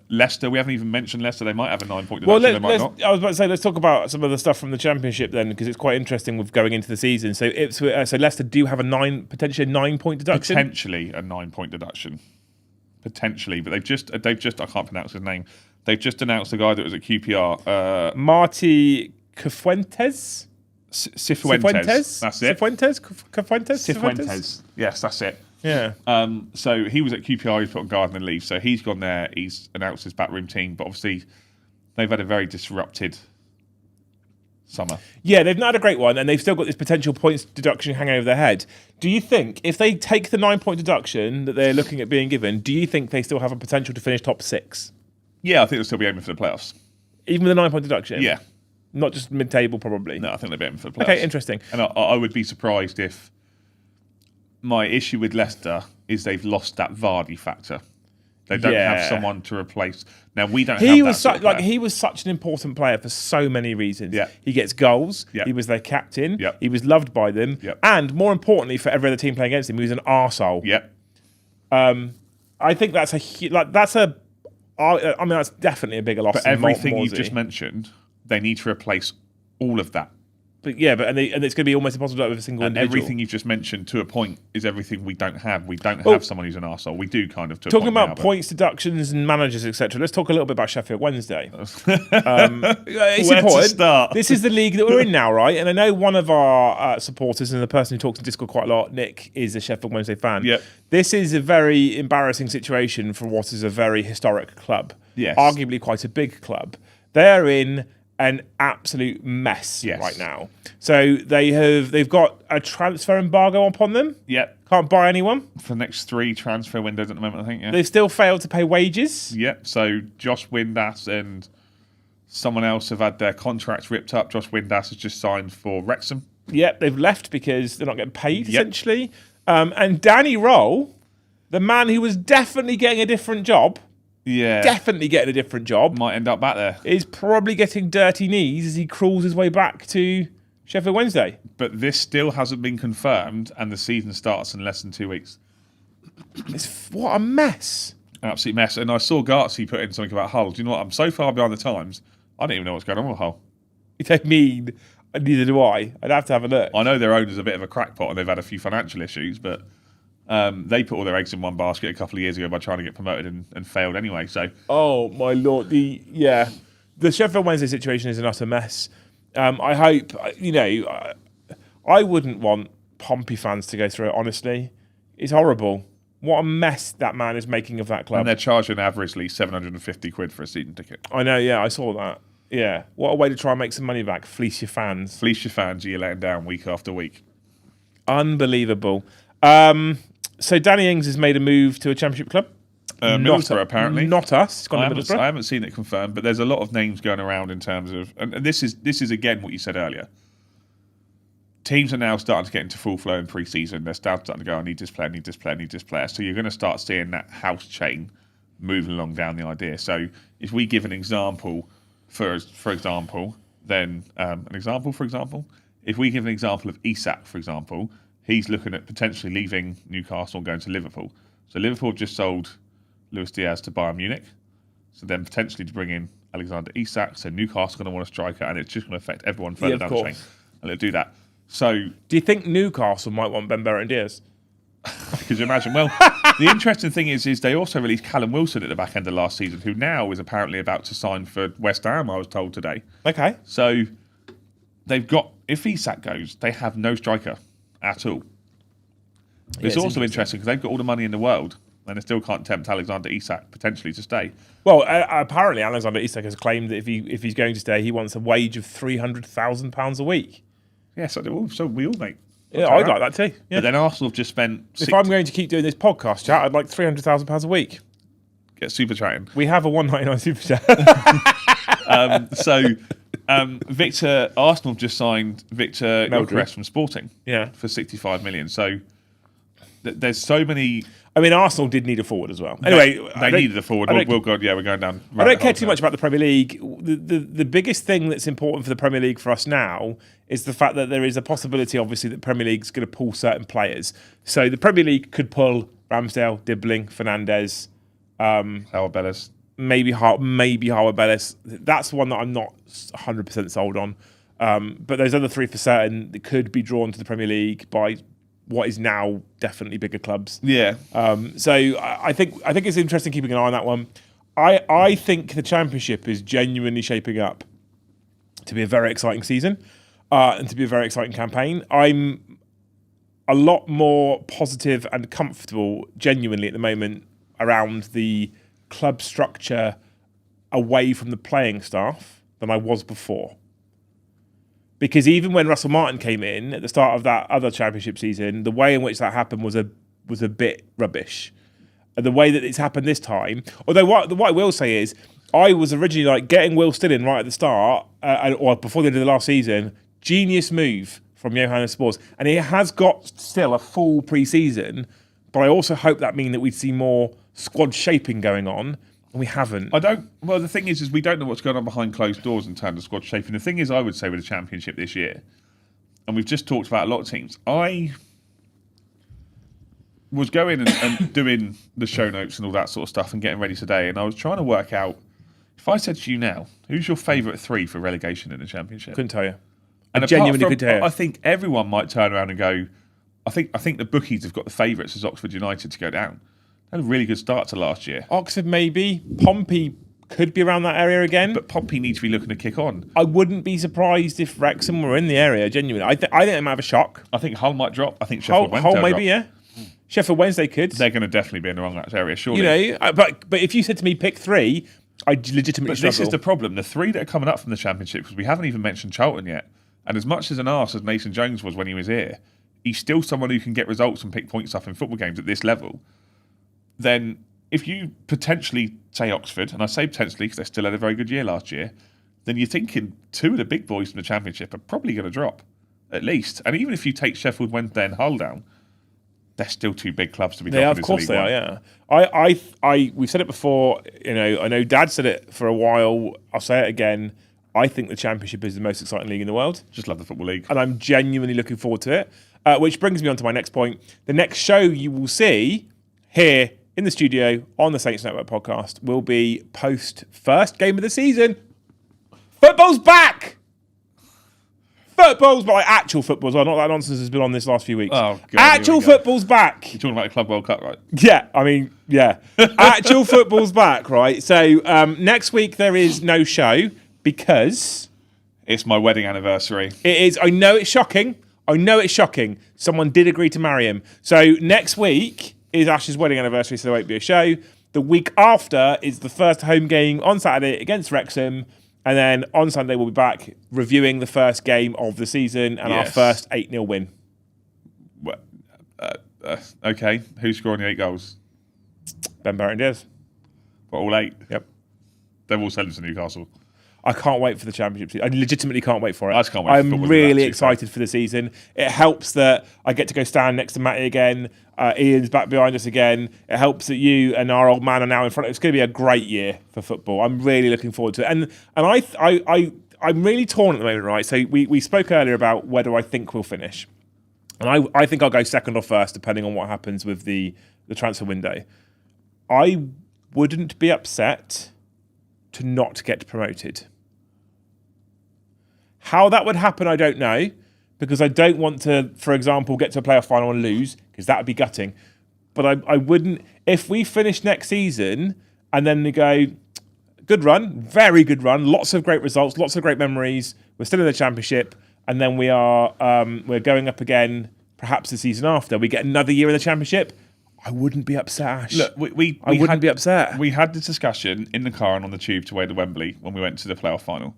Leicester, we haven't even mentioned Leicester. They might have a 9-point deduction. They might not. I was about to say, let's talk about some of the stuff from the Championship then, because it's quite interesting with going into the season. So Leicester do have potentially a 9-point deduction. Potentially a 9-point deduction. Potentially, but they've just I can't pronounce his name. They've just announced the guy that was at QPR, Marty Cifuentes. Cifuentes. That's it. Cifuentes. Yes, that's it. Yeah. So he was at QPR. He's put on gardening leave. So he's gone there. He's announced his backroom team. But obviously, they've had a very disrupted summer. Yeah, they've not had a great one, and they've still got this potential points deduction hanging over their head. Do you think, if they take the 9-point deduction that they're looking at being given, do you think they still have a potential to finish top 6? Yeah, I think they'll still be aiming for the playoffs. Even with a 9-point deduction? Yeah. Not just mid-table, probably? No, I think they'll be aiming for the playoffs. Okay, interesting. And I would be surprised if my issue with Leicester is they've lost that Vardy factor. They don't have someone to replace. Now we don't. He was such an important player for so many reasons. Yeah. He gets goals. Yeah. He was their captain. Yeah. He was loved by them. Yeah. And more importantly, for every other team playing against him, he was an arsehole. Yeah. I think that's that's definitely a bigger loss. But everything you've just mentioned, they need to replace all of that. But it's going to be almost impossible to do it with a single individual. Everything you've just mentioned, to a point, is everything we don't have. We don't have someone who's an arsehole. We do kind of. Talking about points, deductions, and managers, etc. Let's talk a little bit about Sheffield Wednesday. It's important. To start? This is the league that we're in now, right? And I know one of our supporters and the person who talks in Discord quite a lot, Nick, is a Sheffield Wednesday fan. Yep. This is a very embarrassing situation for what is a very historic club. Yes. Arguably quite a big club. They're in an absolute mess right now. So they've got a transfer embargo upon them. Yep. Can't buy anyone. For the next 3 transfer windows at the moment, I think, yeah. They've still failed to pay wages. Yep. So Josh Windass and someone else have had their contracts ripped up. Josh Windass has just signed for Wrexham. Yep, they've left because they're not getting paid, essentially. And Danny Roll, the man who was definitely getting a different job, definitely getting a different job, might end up back there, is probably getting dirty knees as he crawls his way back to Sheffield Wednesday. But this still hasn't been confirmed, and the season starts in less than 2 weeks. What a mess. Absolute mess. And I saw Gartsy put in something about Hull. Do you know what? I'm so far behind the times, I don't even know what's going on with Hull. You don't mean, neither do I. I'd have to have a look. I know their owner's a bit of a crackpot and they've had a few financial issues, but they put all their eggs in one basket a couple of years ago by trying to get promoted and failed anyway. So, oh my lord, the Sheffield Wednesday situation is an utter mess. I hope I wouldn't want Pompey fans to go through it. Honestly, it's horrible. What a mess that man is making of that club. And they're charging averagely £750 for a season ticket. I know. Yeah, I saw that. Yeah, what a way to try and make some money back. Fleece your fans. Fleece your fans. You're letting down week after week. Unbelievable. So Danny Ings has made a move to a Championship club. Middlesbrough, apparently. Not us. It's gone to I Middlesbrough. haven't seen it confirmed, but there's a lot of names going around in terms of, and this is again what you said earlier. Teams are now starting to get into full flow in pre-season. They're starting to go, I need this player, I need this player, I need this player. So you're going to start seeing that house chain moving along down the idea. So if we give an example, for example, then if we give an example of Isak, for example, he's looking at potentially leaving Newcastle and going to Liverpool. So Liverpool have just sold Luis Diaz to Bayern Munich. So then potentially to bring in Alexander Isak. So Newcastle are going to want a striker, and it's just going to affect everyone further down the chain. And they'll do that. So, do you think Newcastle might want Ben Bertrand Diaz? Could you imagine? Well, the interesting thing is they also released Callum Wilson at the back end of last season, who now is apparently about to sign for West Ham, I was told today. Okay. So they've got, if Isak goes, they have no striker at all. It's also interesting because they've got all the money in the world and they still can't tempt Alexander Isak potentially to stay. Well, apparently Alexander Isak has claimed that if he's going to stay, he wants a wage of £300,000 a week. Yeah, so we all make. Yeah, I'd like that too. Yeah. But then Arsenal have just spent. If I'm going to keep doing this podcast chat, I'd like £300,000 a week. Get super chatting. We have a £1.99 super chat. Arsenal just signed Victor Gyokeres from Sporting. Yeah. For 65 million. So there's so many. I mean, Arsenal did need a forward as well. Anyway, they needed a forward. We're going down. I don't care too much about the Premier League. The biggest thing that's important for the Premier League for us now is the fact that there is a possibility, obviously, that Premier League's going to pull certain players. So the Premier League could pull Ramsdale, Dibbling, Fernandes, Howard Bellis, maybe Howard Bellis. That's the one that I'm not 100% sold on. But those other three for certain that could be drawn to the Premier League by what is now definitely bigger clubs. Yeah. So I think it's interesting keeping an eye on that one. I think the Championship is genuinely shaping up to be a very exciting season and to be a very exciting campaign. I'm a lot more positive and comfortable genuinely at the moment around the club structure away from the playing staff than I was before. Because even when Russell Martin came in at the start of that other Championship season, the way in which that happened was a bit rubbish. And the way that it's happened this time, although what I will say is, I was originally like getting Will Still in right at the start, or before the end of the last season, genius move from Johannes Spors. And he has got still a full pre-season, but I also hope that means that we'd see more squad shaping going on. And we haven't. Well, the thing is we don't know what's going on behind closed doors in terms of squad shaping. The thing is, I would say with the Championship this year, and we've just talked about a lot of teams, I was going and doing the show notes and all that sort of stuff and getting ready today, and I was trying to work out, if I said to you now, who's your favourite three for relegation in the Championship? Couldn't tell you. And I genuinely couldn't tell you. I think everyone might turn around and go, I think the bookies have got the favourites as Oxford United to go down. They had a really good start to last year. Oxford maybe. Pompey could be around that area again. But Pompey need to be looking to kick on. I wouldn't be surprised if Wrexham were in the area, genuinely. I think they might have a shock. I think Hull might drop. I think Sheffield Wednesday Hull maybe, drop. yeah. Sheffield Wednesday could. They're going to definitely be in the wrong area, surely. You know, but if you said to me, pick three, I'd legitimately struggle. This is the problem. The three that are coming up from the Championship, because we haven't even mentioned Charlton yet, and as much as an arse as Nathan Jones was when he was here, he's still someone who can get results and pick points up in football games at this level. Then if you potentially say Oxford, and I say potentially because they still had a very good year last year, then you're thinking two of the big boys from the Championship are probably going to drop, at least. And even if you take Sheffield Wednesday and Hull down, they're still two big clubs to be dropping. Yeah, of course they are. Yeah, we've said it before. You know, I know Dad said it for a while. I'll say it again. I think the Championship is the most exciting league in the world. Just love the Football League, and I'm genuinely looking forward to it. Which brings me on to my next point. The next show you will see here in the studio on the Saints Network podcast will be post first game of the season. Football's back! Football's back. Actual football's back. Not that nonsense has been on this last few weeks. Oh, God, actual football's back. You're talking about the Club World Cup, right? Yeah, I mean, yeah. Actual football's back, right? So next week there is no show because it's my wedding anniversary. It is. I know it's shocking. Someone did agree to marry him. So next week is Ash's wedding anniversary, so there won't be a show. The week after is the first home game on Saturday against Wrexham. And then on Sunday, we'll be back reviewing the first game of the season and our first 8-0 win. Okay, who's scoring the 8 goals? Ben Barrett and Diaz. But all 8. Yep. They're all selling to Newcastle. I can't wait for the Championship. I legitimately can't wait for it. I just can't wait for I'm football really to excited for the season. It helps that I get to go stand next to Matty again. Ian's back behind us again. It helps that you and our old man are now in front. It's going to be a great year for football. I'm really looking forward to it. And I'm really torn at the moment, right? So we spoke earlier about where do I think we'll finish. And I think I'll go second or first, depending on what happens with the transfer window. I wouldn't be upset to not get promoted. How that would happen, I don't know, because I don't want to, for example, get to a playoff final and lose, because that would be gutting. But I wouldn't, if we finish next season and then we go, good run, very good run, lots of great results, lots of great memories, we're still in the Championship, and then we're going up again, perhaps the season after, we get another year in the Championship, I wouldn't be upset, Ash. Look, I wouldn't be upset. We had the discussion in the car and on the tube to way to Wembley when we went to the playoff final.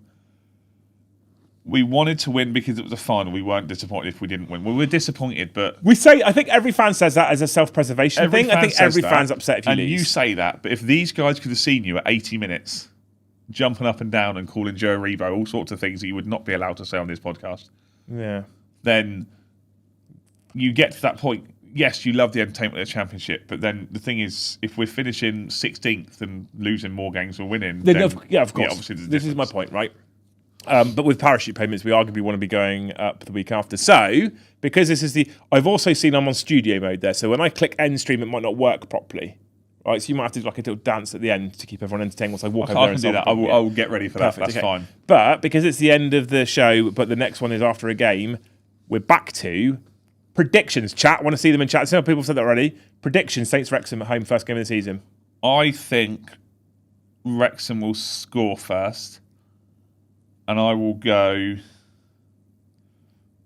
We wanted to win because it was a final. We weren't disappointed if we didn't win. We were disappointed, but... I think every fan says that as a self-preservation thing. I think every fan's upset if you lose. And you say that, but if these guys could have seen you at 80 minutes, jumping up and down and calling Joe Aribo, all sorts of things that you would not be allowed to say on this podcast, then you get to that point. Yes, you love the entertainment of the Championship, but then the thing is, if we're finishing 16th and losing more games than winning... of course. Obviously this is my point, right? But with parachute payments, we arguably want to be going up the week after. So, because this is I've also seen I'm on studio mode there. So when I click end stream, it might not work properly. Right, so you might have to do like a little dance at the end to keep everyone entertained once I walk over there. I can do that. I will get ready for that. That's fine. But because it's the end of the show, but the next one is after a game, we're back to predictions. Chat, want to see them in chat. Some people have said that already. Predictions, Saints Wrexham at home, first game of the season. I think Wrexham will score first. And I will go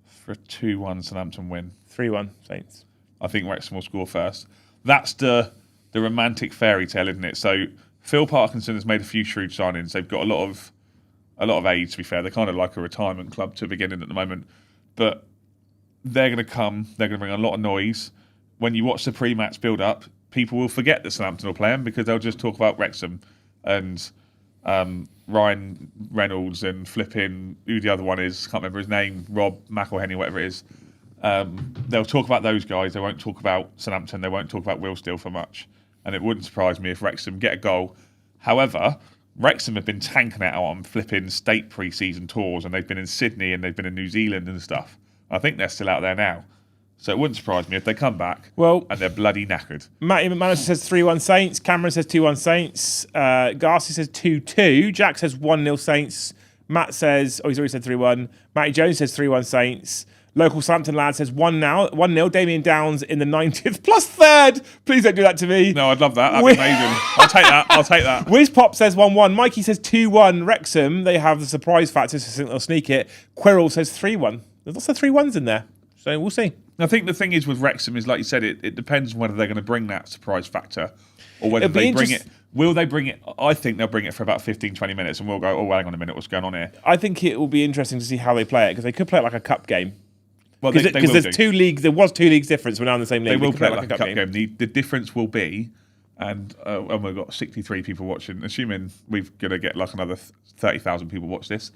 for a 2-1 Southampton win. 3-1 Saints. I think Wrexham will score first. That's the romantic fairy tale, isn't it? So Phil Parkinson has made a few shrewd signings. They've got a lot of age, to be fair. They're kind of like a retirement club to begin in at the moment. But they're going to come. They're going to bring a lot of noise. When you watch the pre-match build-up, people will forget that Southampton will play them because they'll just talk about Wrexham and... Ryan Reynolds and flipping who the other one is, can't remember his name, Rob McElhenney, whatever it is. They'll talk about those guys. They won't talk about Southampton. They won't talk about Will Steele for much. And it wouldn't surprise me if Wrexham get a goal. However, Wrexham have been tanking it out on flipping state pre-season tours, and they've been in Sydney and they've been in New Zealand and stuff. I think they're still out there now. So it wouldn't surprise me if they come back and they're bloody knackered. Matty McManus says 3-1 Saints. Cameron says 2-1 Saints. Garcia says 2-2. Jack says 1-0 Saints. Matt says, he's already said 3-1. Matty Jones says 3-1 Saints. Local Southampton lad says 1-0. Damien Downs in the 90th plus third. Please don't do that to me. No, I'd love that. That'd be amazing. I'll take that. Wiz Pop says 1-1. Mikey says 2-1 Wrexham. They have the surprise factor, so I think they'll sneak it. Quirrell says 3-1. There's lots of 3-1s in there. So we'll see. I think the thing is with Wrexham is, like you said, it depends on whether they're going to bring that surprise factor or whether they bring it. Will they bring it? I think they'll bring it for about 15, 20 minutes and we'll go, oh, hang on a minute, what's going on here? I think it will be interesting to see how they play it because they could play it like a cup game. Well, because there's 2 leagues. There was 2 leagues difference. We're now in the same league. They will play it like a cup game. The difference will be, and we've got 63 people watching, assuming we're going to get like another 30,000 people watch this.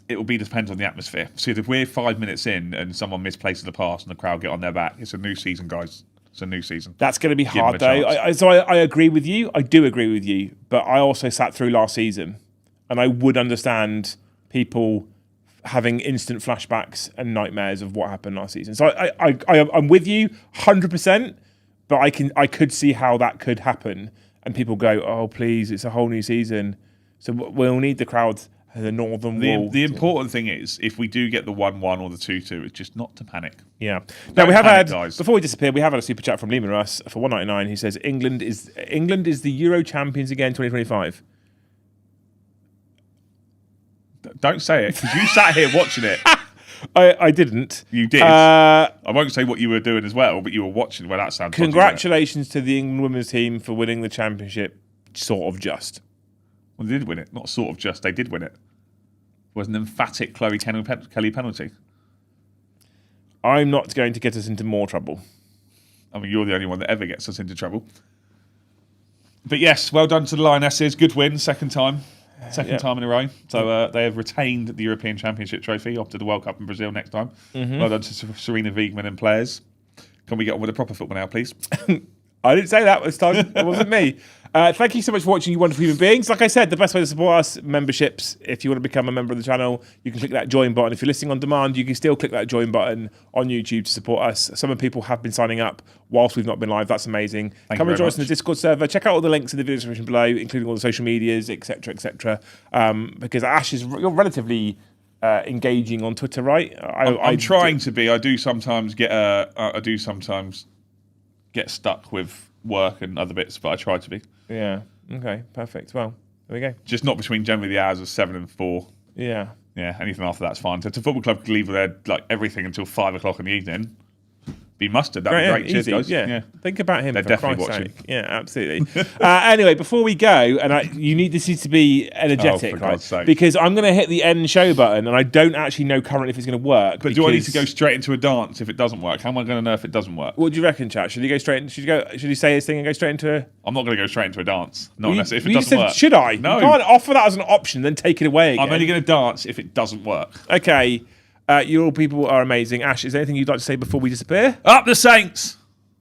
It will be depends on the atmosphere. So if we're 5 minutes in and someone misplaces a pass and the crowd get on their back, it's a new season, guys. It's a new season. That's going to be hard, though. I agree with you. I do agree with you. But I also sat through last season, and I would understand people having instant flashbacks and nightmares of what happened last season. So I'm with you 100%, but I could see how that could happen, and people go, "Oh, please, it's a whole new season." So we'll need the crowds. The northern wall. The important thing is, if we do get the 1-1 or the 2-2, it's just not to panic. Yeah. Now we have had, before we disappear, we have had a super chat from Lehman Russ for 199. He says England is the Euro champions again 2025. Don't say it because you sat here watching it. I didn't. You did. I won't say what you were doing as well, but you were watching. Well, that sounds. Congratulations to the England women's team for winning the championship. Sort of just. Well, they did win it. Not sort of just. They did win it. It was an emphatic Chloe Kelly penalty. I'm not going to get us into more trouble. I mean, you're the only one that ever gets us into trouble. But yes, well done to the Lionesses. Good win, second time in a row. So they have retained the European Championship trophy off to the World Cup in Brazil next time. Well done to Serena Wiegmann and players. Can we get on with the proper football now, please? I didn't say that this time. It wasn't me. Thank you so much for watching, you wonderful human beings. Like I said, the best way to support us, memberships. If you want to become a member of the channel, you can click that join button. If you're listening on demand, you can still click that join button on YouTube to support us. Some of the people have been signing up whilst we've not been live. That's amazing. Come and join us in the Discord server. Check out all the links in the video description below, including all the social medias, etc., etc. Because Ash you're relatively engaging on Twitter, right? I'm trying to be. I do sometimes get stuck with work and other bits, but I try to be. Yeah. Okay. Perfect. Well, there we go. Just not between generally the hours of 7 and 4. Yeah. Yeah. Anything after that's fine. So, if a football club could leave their everything until 5 o'clock in the evening, be mustard. That'd be great. Cheers, guys. Yeah. Think about him. They're for definitely Christ's watching. sake. Yeah, absolutely. Anyway, before we go, and this needs to be energetic, for God's sake. because I'm going to hit the end show button, and I don't actually know currently if it's going to work. But do I need to go straight into a dance if it doesn't work? How am I going to know if it doesn't work? What do you reckon, chat? Should he go straight? Should he say his thing and go straight into a? I'm not going to go straight into a dance. Not unless if it You doesn't said, work. should I? No. You can't offer that as an option, then take it away again. I'm only going to dance if it doesn't work. Okay. You all people are amazing. Ash, is there anything you'd like to say before we disappear? Up the Saints!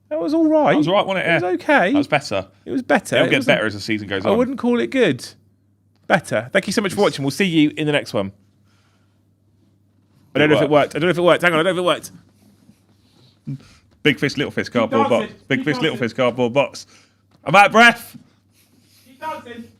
That was all right. That was all right, wasn't it? It was okay. That was better. It was better. It'll get better as the season goes on. I wouldn't call it good. Better. Thank you so much for watching. We'll see you in the next one. I don't know if it worked. Hang on, I don't know if it worked. Big fist, little fist, cardboard box. dancing. Big Keep fist, little dancing. fist, cardboard box. I'm out of breath. Keep dancing.